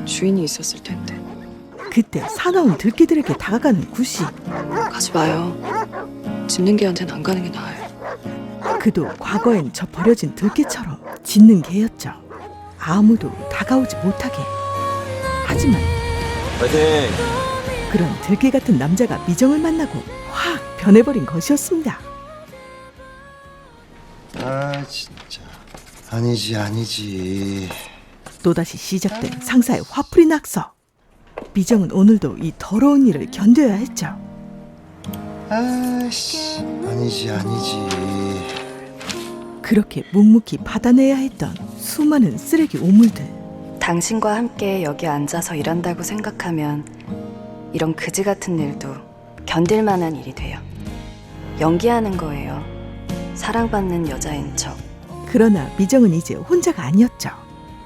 주인이 있었을 텐데. 그때 사나운 들개들에게 다가가는 구씨. 가지 마요. 짖는 개한테는 안 가는 게 나아요. 그도 과거엔 저 버려진 들개처럼 짖는 개였죠. 아무도 다가오지 못하게. 하지만 파이팅! 그런 들개 같은 남자가 미정을 만나고 확 변해버린 것이었습니다. 아 진짜 아니지. 또다시 시작된 상사의 화풀이 낙서. 미정은 오늘도 이 더러운 일을 견뎌야 했죠. 아씨 아니지. 그렇게 묵묵히 받아내야 했던 수많은 쓰레기 오물들. 당신과 함께 여기 앉아서 일한다고 생각하면 이런 그지 같은 일도 견딜 만한 일이 돼요. 연기하는 거예요. 사랑받는 여자인 척. 그러나 미정은 이제 혼자가 아니었죠.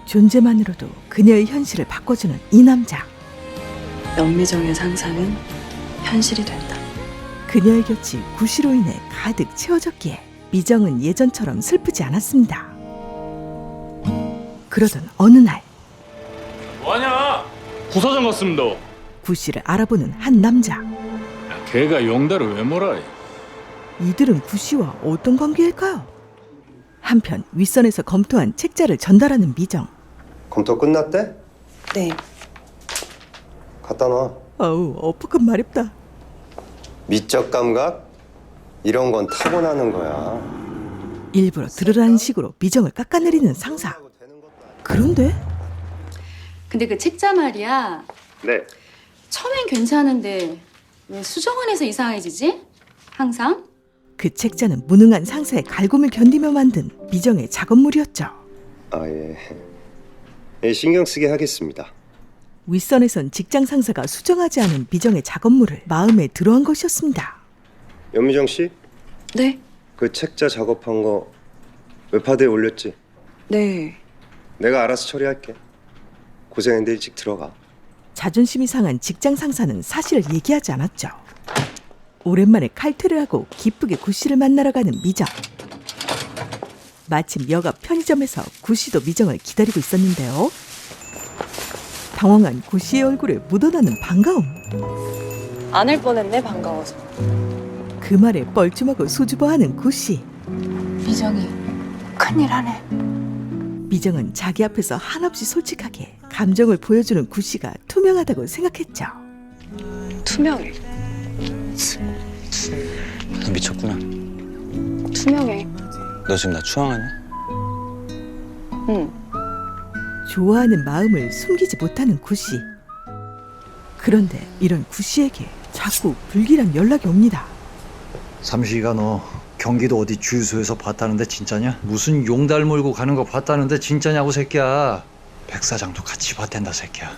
존재만으로도 그녀의 현실을 바꿔주는 이 남자. 영미정의 상상은 현실이 된다. 그녀의 곁이 구씨로 인해 가득 채워졌기에 미정은 예전처럼 슬프지 않았습니다. 그러던 어느 날 뭐하냐? 부사장 같습니다. 구씨를 알아보는 한 남자. 걔가 용달을 왜 몰아? 이들은 구씨와 어떤 관계일까요? 한편 윗선에서 검토한 책자를 전달하는 미정. 검토 끝났대? 네. 갖다 놔. 어우, 어프컷 마렵다. 미적 감각? 이런 건 타고나는 거야. 일부러 들으라는 식으로 미정을 깎아내리는 상사. 그런데 근데 그 책자 말이야. 네. 처음엔 괜찮은데 왜 수정원에서 이상해지지? 항상? 그 책자는 무능한 상사의 갈굼을 견디며 만든 미정의 작업물이었죠. 예, 신경 쓰게 하겠습니다. 윗선에선 직장 상사가 수정하지 않은 미정의 작업물을 마음에 들어한 것이었습니다. 연미정 씨? 네. 그 책자 작업한 거 웹하드에 올렸지? 네. 내가 알아서 처리할게. 고생했는데 일찍 들어가. 자존심이 상한 직장 상사는 사실을 얘기하지 않았죠. 오랜만에 칼퇴를 하고 기쁘게 구씨를 만나러 가는 미정. 마침 여가 편의점에서 구씨도 미정을 기다리고 있었는데요. 당황한 구씨의 얼굴에 묻어나는 반가움. 안 할 뻔했네, 반가워서. 그 말에 뻘쭘하고 수줍어하는 구씨. 미정이 큰일 하네. 미정은 자기 앞에서 한없이 솔직하게 감정을 보여주는 구씨가 투명하다고 생각했죠. 투명해. 너 미쳤구나. 투명해. 너 지금 나 추앙하냐? 응. 좋아하는 마음을 숨기지 못하는 구씨. 그런데 이런 구씨에게 자꾸 불길한 연락이 옵니다. 삼식이가 너 경기도 어디 주유소에서 봤다는데 진짜냐? 무슨 용달 몰고 가는 거 봤다는데 진짜냐고 새끼야. 백 사장도 같이 봤댄다 새끼야.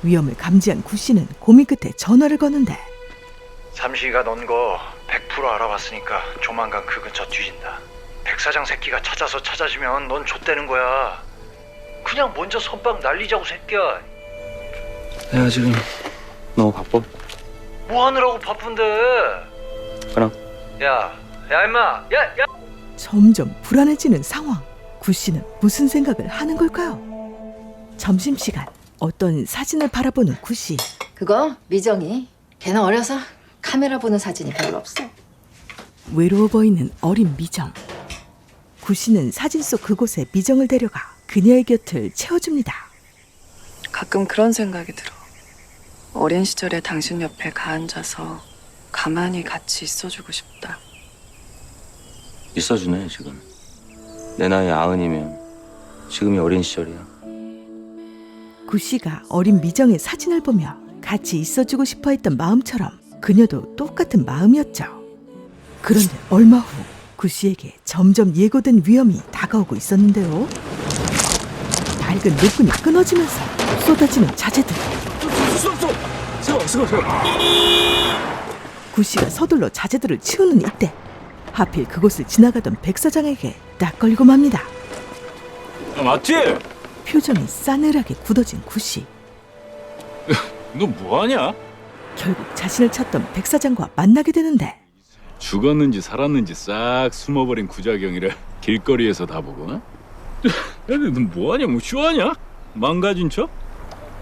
위험을 감지한 구씨는 고민 끝에 전화를 거는데 삼식이가 넌 거 100% 알아봤으니까 조만간 그 근처 뒤진다. 백 사장 새끼가 찾아주면 넌 좆되는 거야. 그냥 먼저 선빵 날리자고 새끼야. 내가 지금 너무 바빠. 뭐 하느라고 바쁜데? 그럼. 야 임마, 야. 점점 불안해지는 상황. 구씨는 무슨 생각을 하는 걸까요? 점심시간 어떤 사진을 바라보는 구씨. 그거 미정이. 걔는 어려서 카메라 보는 사진이 별로 없어. 외로워 보이는 어린 미정. 구씨는 사진 속 그곳에 미정을 데려가 그녀의 곁을 채워줍니다. 가끔 그런 생각이 들어. 어린 시절에 당신 옆에 가앉아서 가만히 같이 있어주고 싶다. 있어주네 지금. 내 나이 90이면 지금이 어린 시절이야. 구씨가 어린 미정의 사진을 보며 같이 있어주고 싶어 했던 마음처럼 그녀도 똑같은 마음이었죠. 그런데 얼마 후 구씨에게 점점 예고된 위험이 다가오고 있었는데요. 밝은 노끈이 끊어지면서 쏟아지는 자재들. 구씨가 서둘러 자재들을 치우는 이때 하필 그곳을 지나가던 백 사장에게 딱 걸리고 맙니다. 맞지? 표정이 싸늘하게 굳어진 구씨. 너 뭐하냐? 결국 자신을 찾던 백 사장과 만나게 되는데 죽었는지 살았는지 싹 숨어버린 구자경이를 길거리에서 다 보고. 어? 너 뭐하냐? 뭐 쇼하냐? 망가진 척?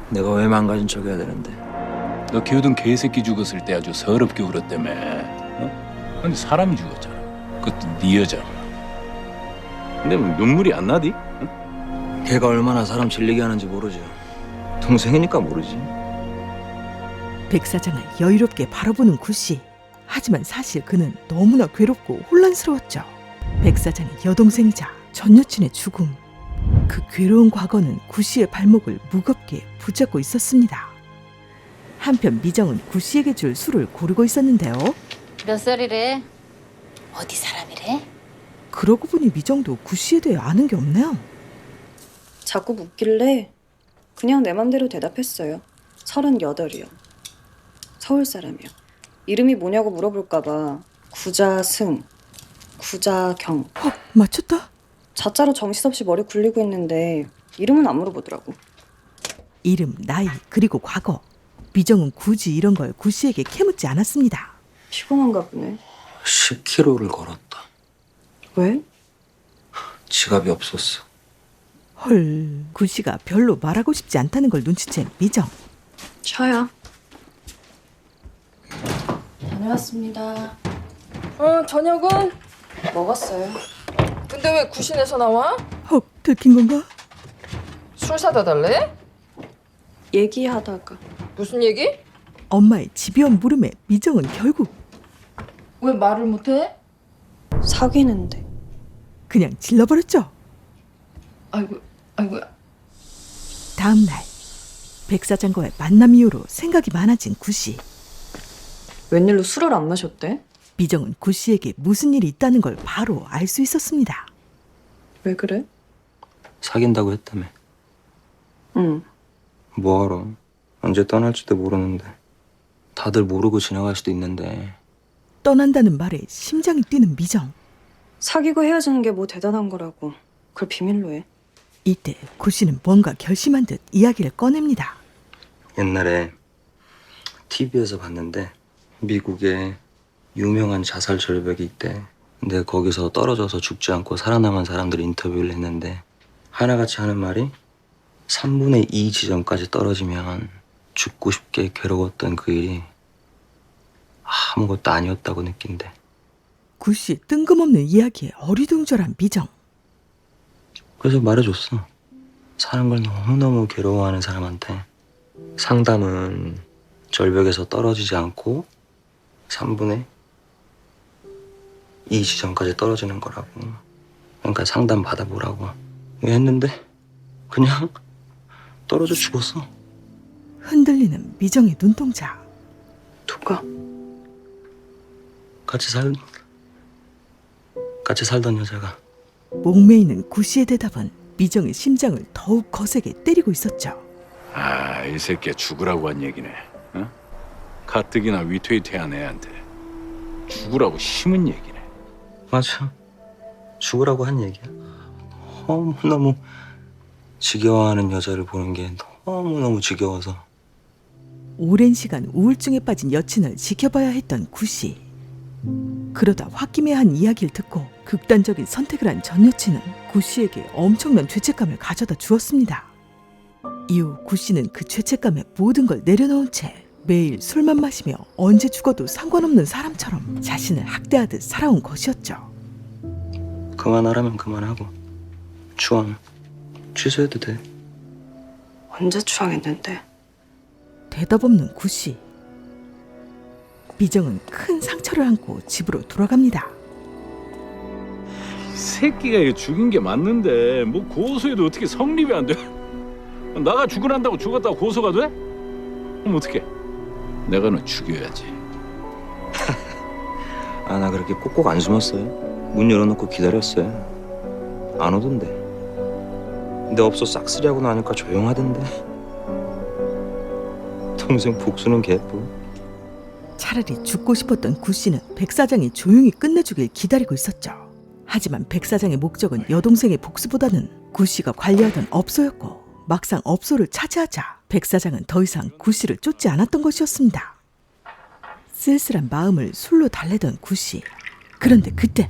내가 왜 망가진 척 해야 되는데? 너 키우던 개새끼 죽었을 때 아주 서럽게 울었다며. 어? 근데 사람이 죽었잖아. 그것도 네 여자. 근데 뭐 눈물이 안 나디? 응? 걔가 얼마나 사람 질리게 하는지 모르지. 동생이니까 모르지. 백 사장을 여유롭게 바라보는 구씨. 하지만 사실 그는 너무나 괴롭고 혼란스러웠죠. 백 사장의 여동생이자 전 여친의 죽음. 그 괴로운 과거는 구씨의 발목을 무겁게 붙잡고 있었습니다. 한편 미정은 구씨에게 줄 술을 고르고 있었는데요. 몇 살이래? 어디 사람이래? 그러고 보니 미정도 구씨에 대해 아는 게 없네요. 자꾸 묻길래 그냥 내 맘대로 대답했어요. 38이요. 서울 사람이요. 이름이 뭐냐고 물어볼까 봐 구자승, 구자경. 맞췄다? 자자로 정신없이 머리 굴리고 있는데 이름은 안 물어보더라고. 이름, 나이, 그리고 과거. 미정은 굳이 이런 걸 구씨에게 캐묻지 않았습니다. 피곤한가 보네. 10kg를 걸었다. 왜? 지갑이 없었어. 헐, 구씨가 별로 말하고 싶지 않다는 걸 눈치챈 미정. 쉬어요. 다녀왔습니다. 저녁은? 먹었어요. 근데 왜 구신에서 나와? 헉, 들킨 건가? 술 사다 달래? 얘기하다가. 무슨 얘기? 엄마의 집요한 물음에 미정은 결국 왜 말을 못해? 사귀는데. 그냥 질러버렸죠. 아이고야. 다음 날 백 사장과의 만남 이후로 생각이 많아진 구씨. 웬일로 술을 안 마셨대? 미정은 구씨에게 무슨 일이 있다는 걸 바로 알 수 있었습니다. 왜 그래? 사귄다고 했다며. 응. 뭐하러. 언제 떠날지도 모르는데. 다들 모르고 지나갈 수도 있는데. 떠난다는 말에 심장이 뛰는 미정. 사귀고 헤어지는 게 뭐 대단한 거라고. 그걸 비밀로 해. 이때 구씨는 뭔가 결심한 듯 이야기를 꺼냅니다. 옛날에 TV에서 봤는데 미국에 유명한 자살 절벽이 있대. 근데 거기서 떨어져서 죽지 않고 살아남은 사람들 인터뷰를 했는데 하나같이 하는 말이 3분의 2 지점까지 떨어지면 죽고 싶게 괴로웠던 그 일이 아무것도 아니었다고 느낀대. 구씨의 뜬금없는 이야기에 어리둥절한 미정. 그래서 말해줬어. 사는 걸 너무너무 괴로워하는 사람한테 상담은 절벽에서 떨어지지 않고 3분의 2 지점까지 떨어지는 거라고. 그러니까 상담 받아보라고 했는데 그냥 떨어져 죽었어. 흔들리는 미정의 눈동자. 누가? 같이 살던 여자가. 목매이는 구씨의 대답은 미정의 심장을 더욱 거세게 때리고 있었죠. 아, 이 새끼 죽으라고 한 얘기네. 어? 가뜩이나 위태위태한 애한테 죽으라고 심은 얘기네. 맞아. 죽으라고 한 얘기야. 너무너무 지겨워하는 여자를 보는 게 너무너무 지겨워서. 오랜 시간 우울증에 빠진 여친을 지켜봐야 했던 구씨. 그러다 홧김에 한 이야기를 듣고 극단적인 선택을 한 전 여친은 구씨에게 엄청난 죄책감을 가져다 주었습니다. 이후 구씨는 그 죄책감에 모든 걸 내려놓은 채 매일 술만 마시며 언제 죽어도 상관없는 사람처럼 자신을 학대하듯 살아온 것이었죠. 그만하라면 그만하고 추앙 취소해도 돼. 언제 추앙했는데? 대답 없는 구씨. 미정은 큰 상처를 안고 집으로 돌아갑니다. 이 새끼가 이거 죽인 게 맞는데 뭐 고소해도 어떻게 성립이 안 돼? 나가 죽으란다고 죽었다고 고소가 돼? 그럼 어떡해? 내가 너 죽여야지. 아, 나 그렇게 꼭꼭 안 숨었어요. 문 열어놓고 기다렸어요. 안 오던데. 내 업소 싹쓸이하고 나니까 조용하던데. 동생 복수는 개뿔. 차라리 죽고 싶었던 구씨는 백 사장이 조용히 끝내주길 기다리고 있었죠. 하지만 백 사장의 목적은 여동생의 복수보다는 구씨가 관리하던 업소였고 막상 업소를 차지하자 백 사장은 더 이상 구씨를 쫓지 않았던 것이었습니다. 쓸쓸한 마음을 술로 달래던 구씨. 그런데 그때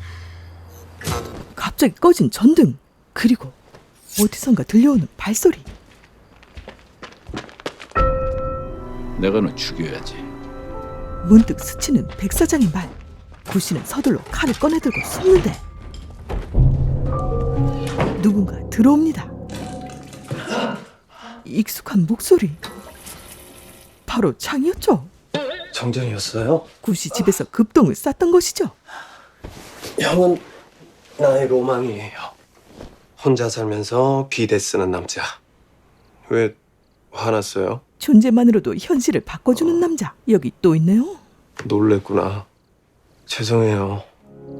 갑자기 꺼진 전등, 그리고 어디선가 들려오는 발소리. 내가 너 죽여야지. 문득 스치는 백 사장의 말. 구씨는 서둘러 칼을 꺼내들고 숨는데 누군가 들어옵니다. 익숙한 목소리. 바로 창이었죠. 정전이었어요? 구씨 집에서 급동을 쌌던 것이죠. 형은 나의 로망이에요. 혼자 살면서 비대 쓰는 남자. 왜 화났어요? 존재만으로도 현실을 바꿔주는 남자. 여기 또 있네요. 놀랬구나. 죄송해요.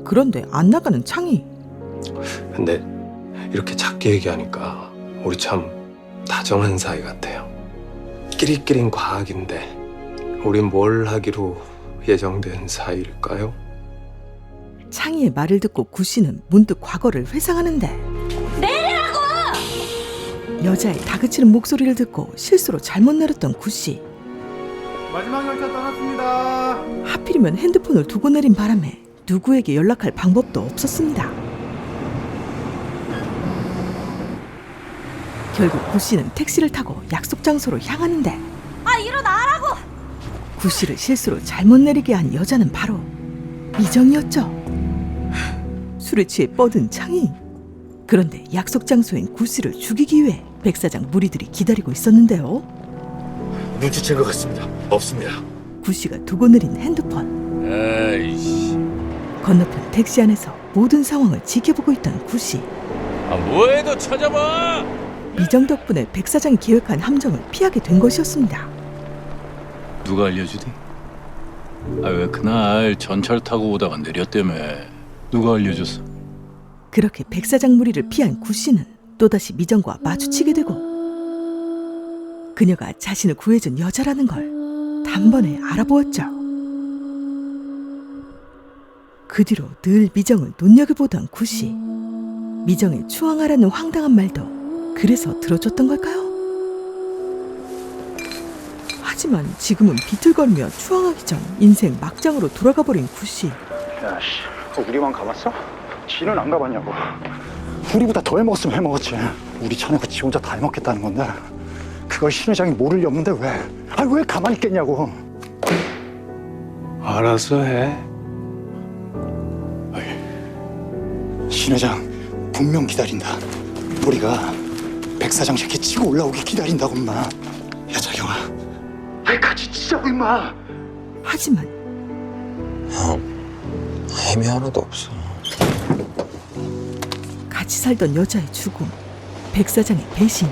그런데 안 나가는 창이. 근데 이렇게 작게 얘기하니까 우리 참 다정한 사이 같아요. 끼리끼린 과학인데 우린 뭘 하기로 예정된 사이일까요? 창희의 말을 듣고 구씨는 문득 과거를 회상하는데 내리라고! 여자의 다그치는 목소리를 듣고 실수로 잘못 내렸던 구씨. 마지막 열차 떠났습니다. 하필이면 핸드폰을 두고 내린 바람에 누구에게 연락할 방법도 없었습니다. 결국 구씨는 택시를 타고 약속 장소로 향하는데 아, 일어나라고! 구씨를 실수로 잘못 내리게 한 여자는 바로 미정이었죠. 술에 취해 뻗은 창희. 그런데 약속 장소인 구씨를 죽이기 위해 백 사장 무리들이 기다리고 있었는데요. 눈치챈 것 같습니다. 없습니다. 구씨가 두고 내린 핸드폰. 에이씨. 건너편 택시 안에서 모든 상황을 지켜보고 있던 구씨. 아, 뭐해도 찾아봐. 미정 덕분에 백 사장이 계획한 함정을 피하게 된 것이었습니다. 누가 알려주디? 아, 왜 그날 전철 타고 오다가 내렸다며? 누가 알려줬어? 그렇게 백 사장 무리를 피한 구씨는 또다시 미정과 마주치게 되고 그녀가 자신을 구해준 여자라는 걸 단번에 알아보았죠. 그 뒤로 늘 미정을 눈여겨보던 구씨. 미정의 추앙하라는 황당한 말도 그래서 들어줬던 걸까요? 하지만 지금은 비틀거리며 추앙하기 전 인생 막장으로 돌아가버린 구씨. 야씨, 우리만 가봤어? 지는 안 가봤냐고. 우리보다 더 해먹었으면 해먹었지. 우리 쳐내고 지 혼자 다 해먹겠다는 건데 그걸 신 회장이 모를 리 없는데 왜? 왜 가만히 있겠냐고. 알아서 해. 신 회장 분명 기다린다. 우리가 백 사장 새끼 치고 올라오기 기다린다고 임마. 야 자경아, 아이 같이 치자고 임마. 하지만 형, 힘이 하나도 없어. 같이 살던 여자의 죽음, 백 사장의 배신,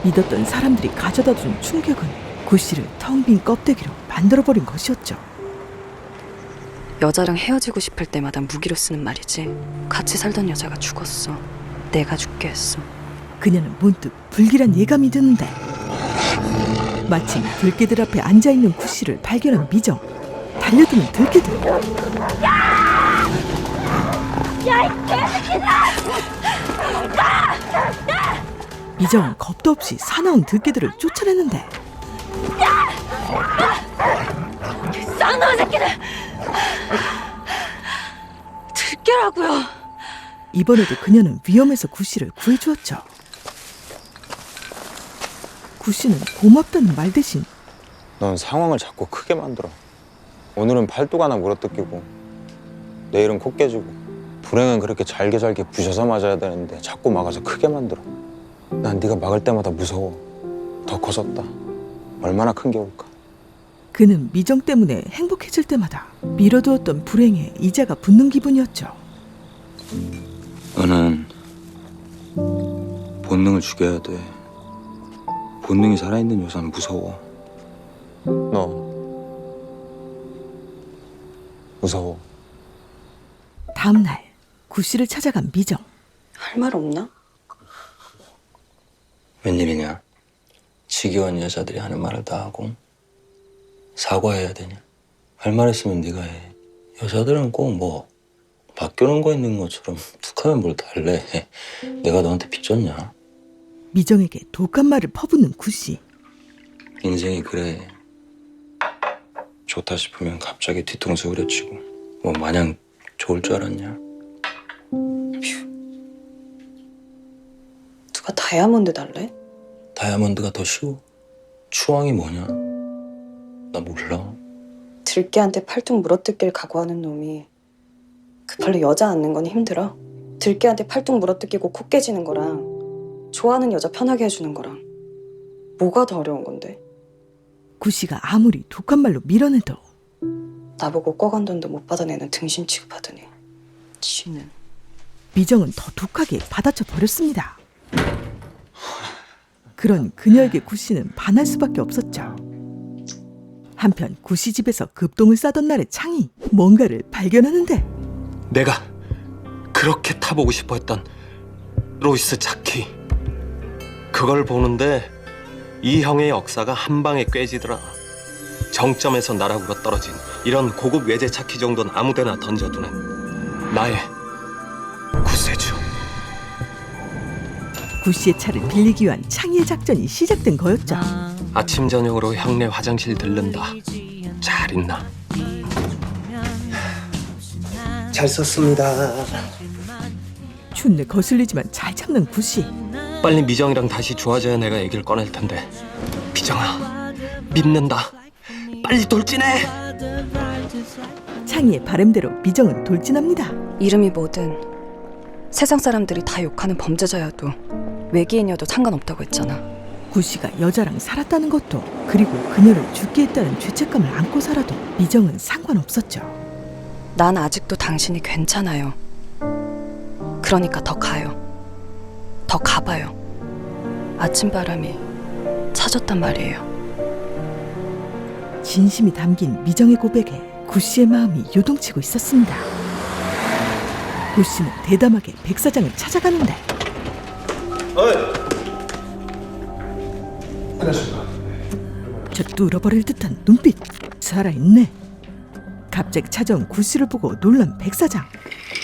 믿었던 사람들이 가져다준 충격은 구씨를 텅 빈 껍데기로 만들어버린 것이었죠. 여자랑 헤어지고 싶을 때마다 무기로 쓰는 말이지. 같이 살던 여자가 죽었어. 내가 죽게 했어. 그녀는 문득 불길한 예감이 드는데 마침 들개들 앞에 앉아있는 구씨를 발견한 미정. 달려드는 들개들. 야, 이 개새끼들아! 미정은 겁도 없이 사나운 들개들을 쫓아내는데 쌍놈 새끼들! 들깨라고요. 이번에도 그녀는 위험에서 구씨를 구해주었죠. 구씨는 고맙다는 말 대신 넌 상황을 자꾸 크게 만들어. 오늘은 팔뚝 하나 물어뜯기고 내일은 코 깨지고 불행은 그렇게 잘게 부셔서 맞아야 되는데 자꾸 막아서 크게 만들어. 난 네가 막을 때마다 무서워. 더 커졌다. 얼마나 큰 게 올까. 그는 미정 때문에 행복해질 때마다 미뤄두었던 불행에 이자가 붙는 기분이었죠. 너는 본능을 죽여야 돼. 본능이 살아있는 여자는 무서워. 너 무서워. 다음 날 구씨를 찾아간 미정. 할 말 없나? 웬일이냐? 지겨운 여자들이 하는 말을 다 하고 사과해야 되냐? 할 말 있으면 네가 해. 여자들은 꼭 뭐 맡겨놓은 거 있는 것처럼 툭하면 뭘 달래. 내가 너한테 빚졌냐? 미정에게 독한 말을 퍼붓는 구씨. 인생이 그래. 좋다 싶으면 갑자기 뒤통수 후려치고 뭐 마냥 좋을 줄 알았냐? 누가 다이아몬드 달래? 다이아몬드가 더 쉬워. 추앙이 뭐냐? 나 몰라. 들깨한테 팔뚝 물어뜯기를 각오하는 놈이 그 팔로 여자 앉는 건 힘들어? 들깨한테 팔뚝 물어뜯기고 코 깨지는 거랑 좋아하는 여자 편하게 해주는 거랑 뭐가 더 어려운 건데? 구씨가 아무리 독한 말로 밀어내도 나보고 꺼간 돈도 못 받아내는 등신 취급하더니 지는. 미정은 더 독하게 받아쳐 버렸습니다. 그런 그녀에게 구씨는 반할 수밖에 없었죠. 한편 구씨 집에서 급동을 싸던 날의 창이 뭔가를 발견하는데 내가 그렇게 타보고 싶어 했던 로이스 차키. 그걸 보는데 이 형의 역사가 한 방에 꿰지더라. 정점에서 나락으로 떨어진 이런 고급 외제 차키 정도는 아무데나 던져두는 나의 구세주. 구씨의 차를 빌리기 위한 창의의 작전이 시작된 거였죠. 아침 저녁으로 형네 화장실 들른다. 잘 있나? 잘 썼습니다. 춘내 거슬리지만 잘 참는 구씨. 빨리 미정이랑 다시 좋아져야 내가 얘기를 꺼낼 텐데. 미정아, 믿는다. 빨리 돌진해. 창의의 바람대로 미정은 돌진합니다. 이름이 뭐든 세상 사람들이 다 욕하는 범죄자여도 외계인이어도 상관없다고 했잖아. 구씨가 여자랑 살았다는 것도 그리고 그녀를 죽게 했다는 죄책감을 안고 살아도 미정은 상관없었죠. 난 아직도 당신이 괜찮아요. 그러니까 더 가요. 더 가봐요. 아침바람이 찾았단 말이에요. 진심이 담긴 미정의 고백에 구씨의 마음이 요동치고 있었습니다. 구씨는 대담하게 백 사장을 찾아가는데 저 뚫어버릴 듯한 눈빛. 살아있네. 갑자기 찾아온 구씨를 보고 놀란 백 사장.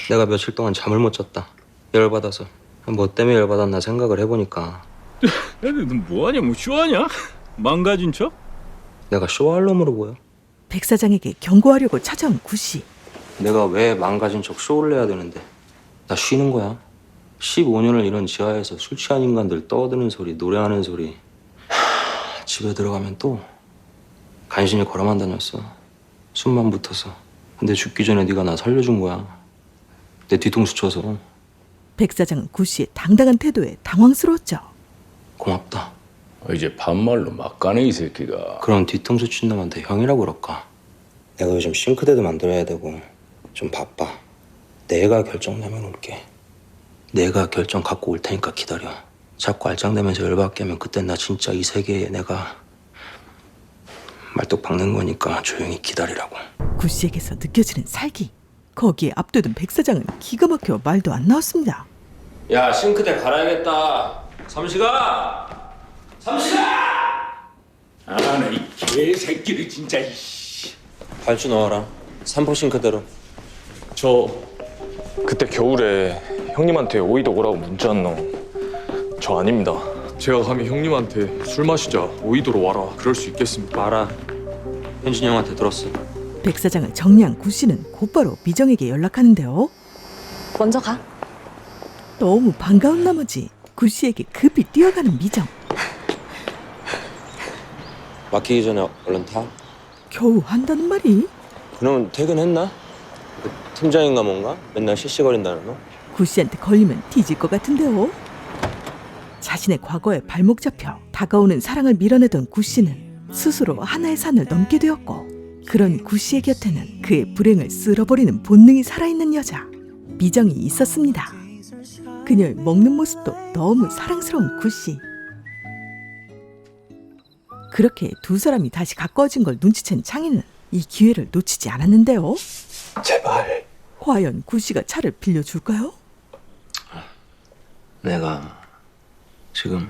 내가 며칠 동안 잠을 못 잤다. 열받아서. 뭐 때문에 열받았나 생각을 해보니까 너 뭐하냐? 뭐 쇼하냐? 망가진 척? 내가 쇼할 놈으로 보여? 백 사장에게 경고하려고 찾아온 구씨. 내가 왜 망가진 척 쇼를 해야 되는데. 나 쉬는 거야. 15년을 이런 지하에서 술 취한 인간들 떠드는 소리, 노래하는 소리. 집에 들어가면 또 간신히 걸어만 다녔어. 숨만 붙어서. 근데 죽기 전에 네가 나 살려준 거야. 내 뒤통수 쳐서. 백 사장은 구 씨의 당당한 태도에 당황스러웠죠. 고맙다. 이제 반말로 막 가네 이 새끼가. 그럼 뒤통수 친 놈한테 형이라고 그럴까? 내가 요즘 싱크대도 만들어야 되고 좀 바빠. 내가 결정 나면 올게. 내가 결정 갖고 올 테니까 기다려. 자꾸 알짱대면서 열받게 하면 그땐 나 진짜 이 세계에 내가 말뚝 박는 거니까 조용히 기다리라고. 구 씨에게서 느껴지는 살기. 거기에 압도된 백 사장은 기가 막혀 말도 안 나왔습니다. 야, 싱크대 갈아야겠다. 삼시가! 아나 이 개새끼를 진짜. 발주 넣어라. 삼포 싱크대로. 저 그때 겨울에 형님한테 오이도 오라고 문자 한 놈 저 아닙니다. 제가 감히 형님한테 술 마시자 오이도로 와라 그럴 수 있겠습니까? 알아. 현진이 형한테 들었어. 백 사장을 정리한 구 씨는 곧바로 미정에게 연락하는데요. 먼저 가. 너무 반가운 나머지 구 씨에게 급히 뛰어가는 미정. 막히기 전에 얼른 타. 겨우 한다는 말이? 그럼 퇴근했나? 그 팀장인가 뭔가? 맨날 시시거린다는 너? 구 씨한테 걸리면 뒤질 것 같은데요. 자신의 과거에 발목 잡혀 다가오는 사랑을 밀어내던 구 씨는 스스로 하나의 산을 넘게 되었고, 그런 구 씨의 곁에는 그의 불행을 쓸어버리는 본능이 살아있는 여자 미정이 있었습니다. 그녀의 먹는 모습도 너무 사랑스러운 구 씨. 그렇게 두 사람이 다시 가까워진 걸 눈치챈 창희는 이 기회를 놓치지 않았는데요. 제발. 과연 구 씨가 차를 빌려줄까요? 내가 지금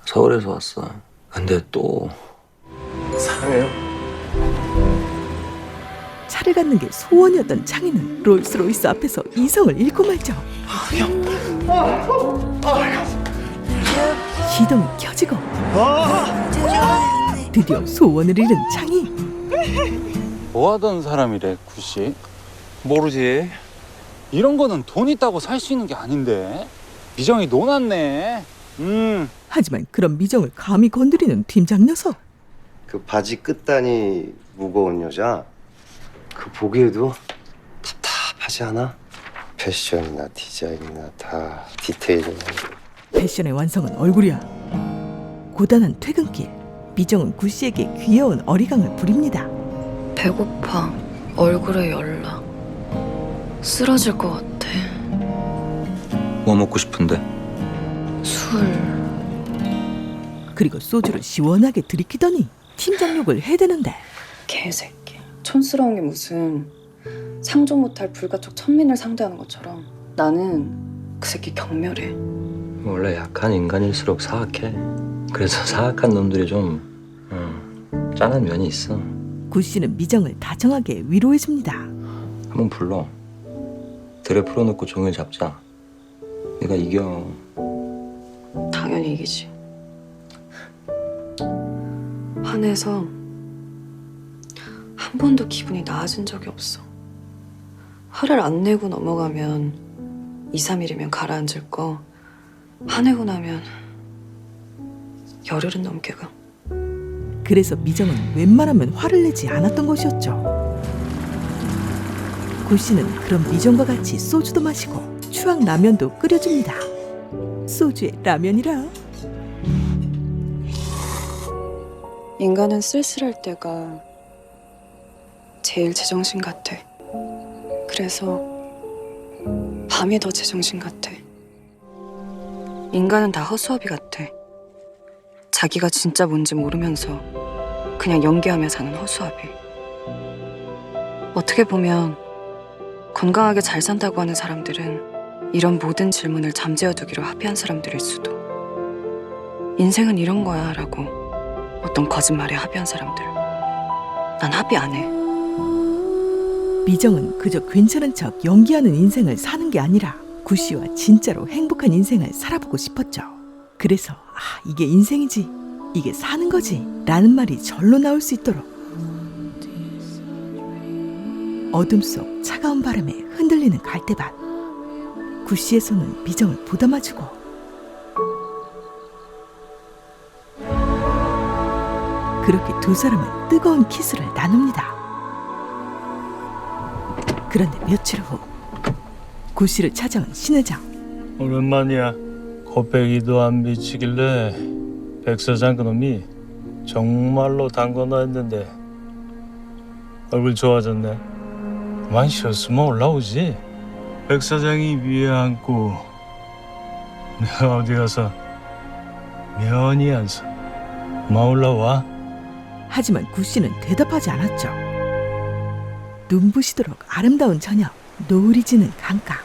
서울에서 왔어. 근데 또 사랑해요. 차를 갖는 게 소원이었던 창희는 롤스로이스 앞에서 이성을 잃고 말죠. 시동이 켜지고 드디어 소원을 잃은 창희. 뭐 하던 사람이래, 구씨? 모르지. 이런 거는 돈 있다고 살 수 있는 게 아닌데. 미정이 논았네. 하지만 그런 미정을 감히 건드리는 팀장 녀석. 그 바지 끝단이 무거운 여자, 그 보기에도 답답하지 않아? 패션이나 디자인이나 다 디테일이나. 패션의 완성은 얼굴이야. 고단한 퇴근길, 미정은 구 씨에게 귀여운 어리광을 부립니다. 배고파. 얼굴에 열나. 쓰러질 것 같아. 뭐 먹고 싶은데? 술. 그리고 소주를 시원하게 들이키더니 팀장 욕을 해대는데. 개새끼. 촌스러운 게 무슨 상종 못할 불가촉 천민을 상대하는 것처럼 나는 그 새끼 경멸해. 원래 약한 인간일수록 사악해. 그래서 사악한 놈들이 좀 짠한 면이 있어. 구 씨는 미정을 다정하게 위로해줍니다. 한번 불러. 들에 풀어놓고 종일 잡자. 내가 이겨. 당연히 이기지. 화내서 한 번도 기분이 나아진 적이 없어. 화를 안 내고 넘어가면 2, 3일이면 가라앉을 거 화내고 나면 열흘은 넘게 가. 그래서 미정은 웬만하면 화를 내지 않았던 것이었죠. 구 씨는 그런 미정과 같이 소주도 마시고 추악 라면도 끓여줍니다. 소주에 라면이라. 인간은 쓸쓸할 때가 제일 제정신 같아. 그래서 밤이 더 제정신 같아. 인간은 다 허수아비 같아. 자기가 진짜 뭔지 모르면서 그냥 연기하며 사는 허수아비. 어떻게 보면 건강하게 잘 산다고 하는 사람들은 이런 모든 질문을 잠재워두기로 합의한 사람들일 수도. 인생은 이런 거야 라고 어떤 거짓말에 합의한 사람들. 난 합의 안 해. 미정은 그저 괜찮은 척 연기하는 인생을 사는 게 아니라 구 씨와 진짜로 행복한 인생을 살아보고 싶었죠. 그래서 이게 인생이지, 이게 사는 거지 라는 말이 절로 나올 수 있도록 어둠 속 차가운 바람에 흔들리는 갈대밭. 구 씨의 손은 미정을 보담아주고 그렇게 두 사람은 뜨거운 키스를 나눕니다. 그런데 며칠 후 구 씨를 찾아온 신 회장. 오랜만이야. 코빼기도 안 미치길래 백 사장 그놈이 정말로 담궈놔 했는데 얼굴 좋아졌네. 많이 쉬었으면 올라오지. 백 사장이 위에 앉고 내가 어디 가서 면이 앉아. 마 올라와. 하지만 구 씨는 대답하지 않았죠. 눈부시도록 아름다운 저녁, 노을이 지는 강가.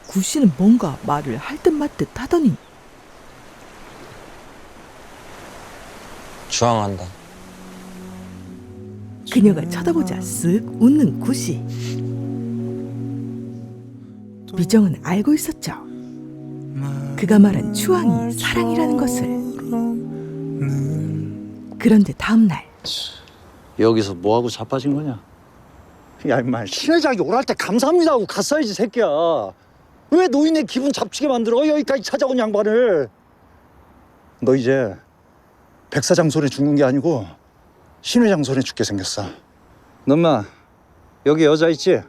구 씨는 뭔가 말을 할 듯 말 듯 하더니 주황한다. 그녀가 쳐다보자 쓱 웃는 구 씨. 미정은 알고 있었죠. 그가 말한 추앙이 사랑이라는 것을. 그런데 다음 날 여기서 뭐하고 자빠진 거냐? 야 임마 신 회장이 오랄 때 감사합니다 하고 갔어야지 새끼야. 왜 노인의 기분 잡치게 만들어 여기까지 찾아온 양반을. 너 이제 백 사장 손에 죽는 게 아니고 신 회장 손에 죽게 생겼어. 너마 여기 여자 있지?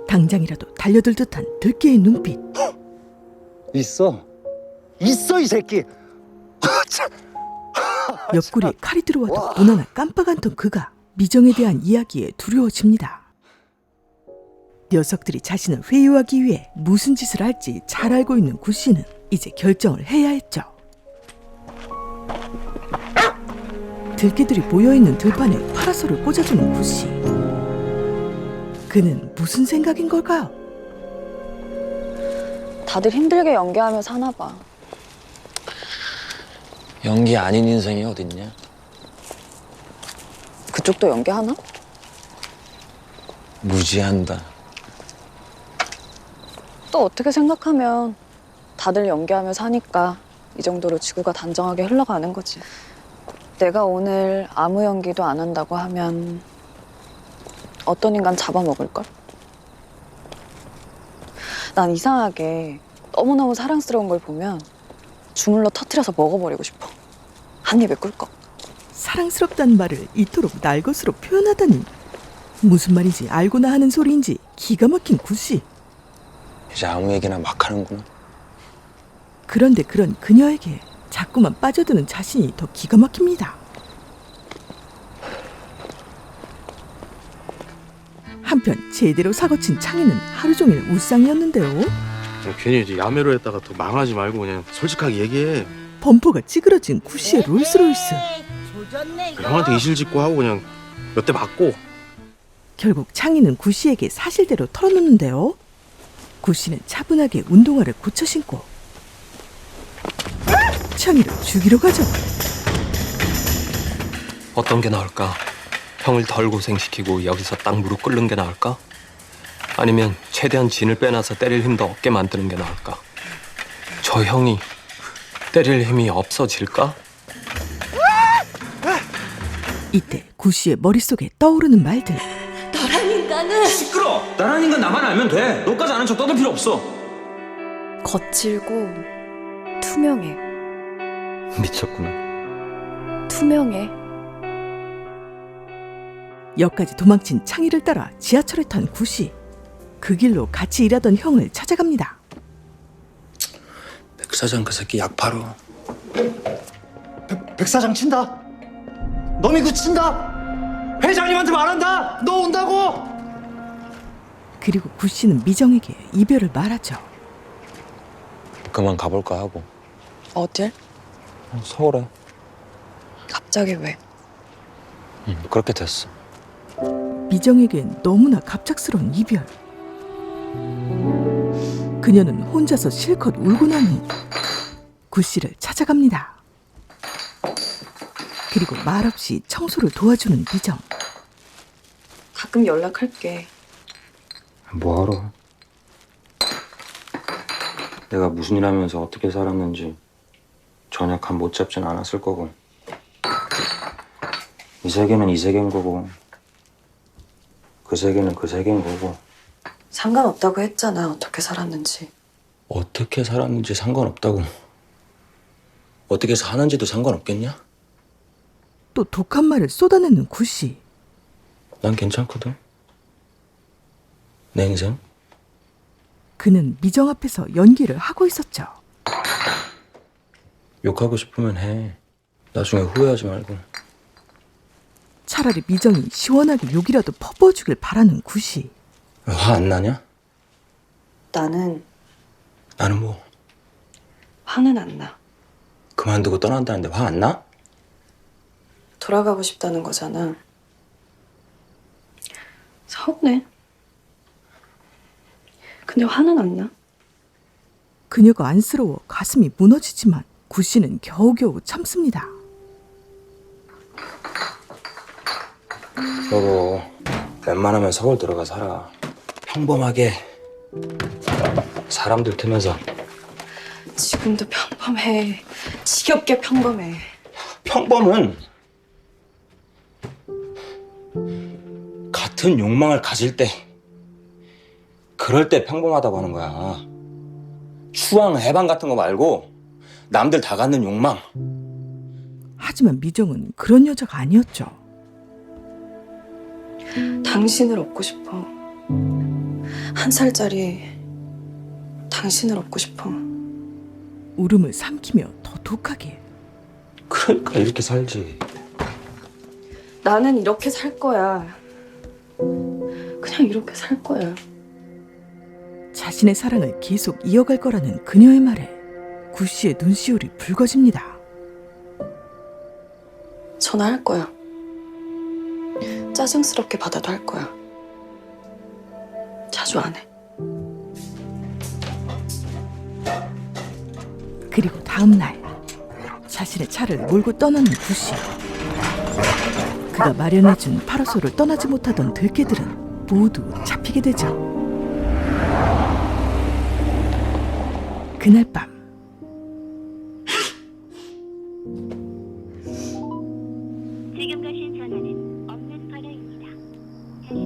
당장이라도 달려들 듯한 들깨의 눈빛. 있어 이 새끼. 옆구리에 칼이 들어와도 눈 하나 깜빡 않던 그가 미정에 대한 이야기에 두려워집니다. 녀석들이 자신을 회유하기 위해 무슨 짓을 할지 잘 알고 있는 구 씨는 이제 결정을 해야 했죠. 들개들이 모여있는 들판에 파라솔을 꽂아주는 구 씨. 그는 무슨 생각인 걸까요? 다들 힘들게 연기하며 사나 봐. 연기 아닌 인생이 어딨냐? 그쪽도 연기하나? 무지한다. 또 어떻게 생각하면 다들 연기하며 사니까 이 정도로 지구가 단정하게 흘러가는 거지. 내가 오늘 아무 연기도 안 한다고 하면 어떤 인간 잡아먹을걸? 난 이상하게 너무너무 사랑스러운 걸 보면 주물러 터트려서 먹어버리고 싶어. 한 입에 꿀꺽. 사랑스럽다는 말을 이토록 날 것으로 표현하다니. 무슨 말인지 알고나 하는 소리인지 기가 막힌 구 씨. 이제 아무 얘기나 막 하는구나. 그런데 그런 그녀에게 자꾸만 빠져드는 자신이 더 기가 막힙니다. 한편 제대로 사고친 창희는 하루 종일 울상이었는데요. 괜히 이제 야매로 했다가 또 망하지 말고 그냥 솔직하게 얘기해. 범퍼가 찌그러진 구 씨의 롤스로이스. 형한테 이실직고 하고 그냥 몇 대 맞고. 결국 창희는 구 씨에게 사실대로 털어놓는데요. 구 씨는 차분하게 운동화를 고쳐 신고 창희를 죽이러 가죠. 어떤 게 나을까? 형을 덜 고생시키고 여기서 딱 무릎 꿇는 게 나을까? 아니면 최대한 진을 빼놔서 때릴 힘도 없게 만드는 게 나을까? 저 형이 때릴 힘이 없어질까? 이때 구 씨의 머릿속에 떠오르는 말들. 너란 인간은 시끄러! 나라는 건 나만 알면 돼. 너까지 아는 척 떠들 필요 없어. 거칠고 투명해. 미쳤구나. 투명해. 역까지 도망친 창희를 따라 지하철에 탄 구 씨. 그 길로 같이 일하던 형을 찾아갑니다. 백 사장 그 새끼 약 팔어. 백 사장 친다. 너 믿고 친다. 회장님한테 말한다. 너 온다고. 그리고 구 씨는 미정에게 이별을 말하죠. 그만 가볼까 하고. 어딜? 서울에. 갑자기 왜? 그렇게 됐어. 미정에겐 너무나 갑작스러운 이별. 그녀는 혼자서 실컷 울고 난 후 구 씨를 찾아갑니다. 그리고 말없이 청소를 도와주는 미정. 가끔 연락할게. 뭐하러? 내가 무슨 일 하면서 어떻게 살았는지 전혀 감 못 잡진 않았을 거고, 이 세계는 이 세계인 거고 그 세계는 그 세계인 거고. 상관없다고 했잖아. 어떻게 살았는지. 어떻게 살았는지 상관없다고. 어떻게 사는지도 상관없겠냐? 또 독한 말을 쏟아내는 구 씨. 난 괜찮거든. 내 인생? 그는 미정 앞에서 연기를 하고 있었죠. 욕하고 싶으면 해. 나중에 후회하지 말고. 차라리 미정이 시원하게 욕이라도 퍼부어주길 바라는 구시. 화 안 나냐? 나는 뭐? 화는 안 나. 그만두고 떠난다는데 화 안 나? 돌아가고 싶다는 거잖아. 서운해. 근데 화는 안 나. 그녀가 안쓰러워 가슴이 무너지지만 구씨는 겨우겨우 참습니다. 너도 웬만하면 서울 들어가 살아. 평범하게 사람들 틈에서. 지금도 평범해. 지겹게 평범해. 평범은 같은 욕망을 가질 때, 그럴 때 평범하다고 하는 거야. 추앙, 해방 같은 거 말고 남들 다 갖는 욕망. 하지만 미정은 그런 여자가 아니었죠. 당신을 얻고 싶어. 1살짜리 당신을 얻고 싶어. 울음을 삼키며 더 독하게. 그러니까 이렇게 살지. 나는 이렇게 살 거야. 그냥 이렇게 살 거야. 자신의 사랑을 계속 이어갈 거라는 그녀의 말에 구씨의 눈시울이 붉어집니다. 전화할 거야. 짜증스럽게 받아도 할 거야. 자주 안 해. 그리고 다음 날 자신의 차를 몰고 떠나는 구씨. 그가 마련해준 파라솔을 떠나지 못하던 들개들은 모두 잡히게 되죠. 그날 밤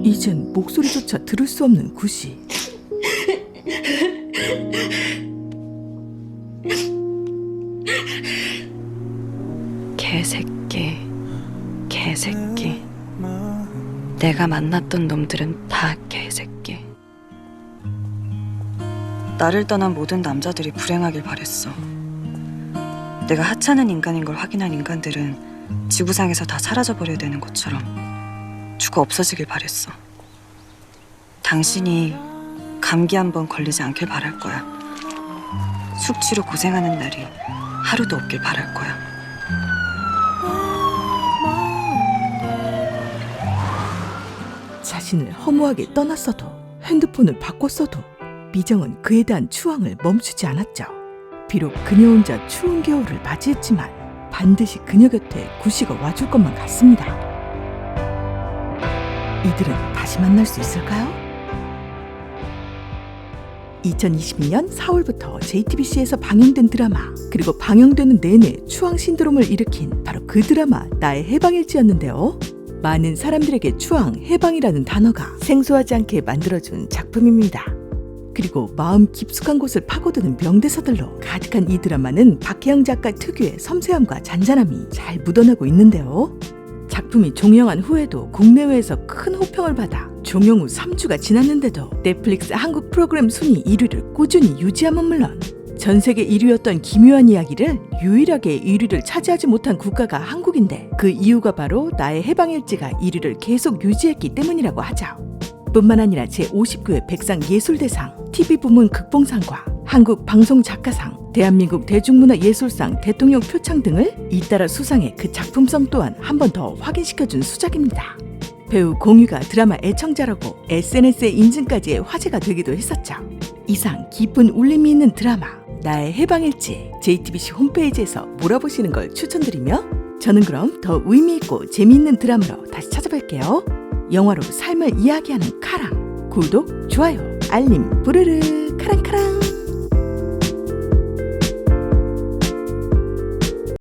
이젠 목소리조차 들을 수 없는 구씨. 개새끼, 개새끼. 내가 만났던 놈들은 다 개새끼. 나를 떠난 모든 남자들이 불행하길 바랬어. 내가 하찮은 인간인 걸 확인한 인간들은 지구상에서 다 사라져버려야 되는 것처럼 죽어 없어지길 바랬어. 당신이 감기 한 번 걸리지 않길 바랄 거야. 숙취로 고생하는 날이 하루도 없길 바랄 거야. 자신을 허무하게 떠났어도 핸드폰을 바꿨어도 미정은 그에 대한 추앙을 멈추지 않았죠. 비록 그녀 혼자 추운 겨울을 맞이했지만 반드시 그녀 곁에 구씨가 와줄 것만 같습니다. 이들은 다시 만날 수 있을까요? 2022년 4월부터 JTBC에서 방영된 드라마, 그리고 방영되는 내내 추앙 신드롬을 일으킨 바로 그 드라마 나의 해방일지였는데요. 많은 사람들에게 추앙, 해방이라는 단어가 생소하지 않게 만들어준 작품입니다. 그리고 마음 깊숙한 곳을 파고드는 명대사들로 가득한 이 드라마는 박혜영 작가 특유의 섬세함과 잔잔함이 잘 묻어나고 있는데요. 작품이 종영한 후에도 국내외에서 큰 호평을 받아 종영 후 3주가 지났는데도 넷플릭스 한국 프로그램 순위 1위를 꾸준히 유지함은 물론 전 세계 1위였던 기묘한 이야기를 유일하게 1위를 차지하지 못한 국가가 한국인데, 그 이유가 바로 나의 해방일지가 1위를 계속 유지했기 때문이라고 하죠. 뿐만 아니라 제59회 백상예술대상, TV부문 극봉상과 한국방송작가상, 대한민국 대중문화예술상 대통령 표창 등을 잇따라 수상해 그 작품성 또한 한 번 더 확인시켜준 수작입니다. 배우 공유가 드라마 애청자라고 SNS에 인증까지 화제가 되기도 했었죠. 이상 깊은 울림이 있는 드라마 나의 해방일지 JTBC 홈페이지에서 몰아보시는 걸 추천드리며, 저는 그럼 더 의미있고 재미있는 드라마로 다시 찾아뵐게요. 영화로 삶을 이야기하는 카랑, 구독, 좋아요, 알림, 부르르 카랑카랑.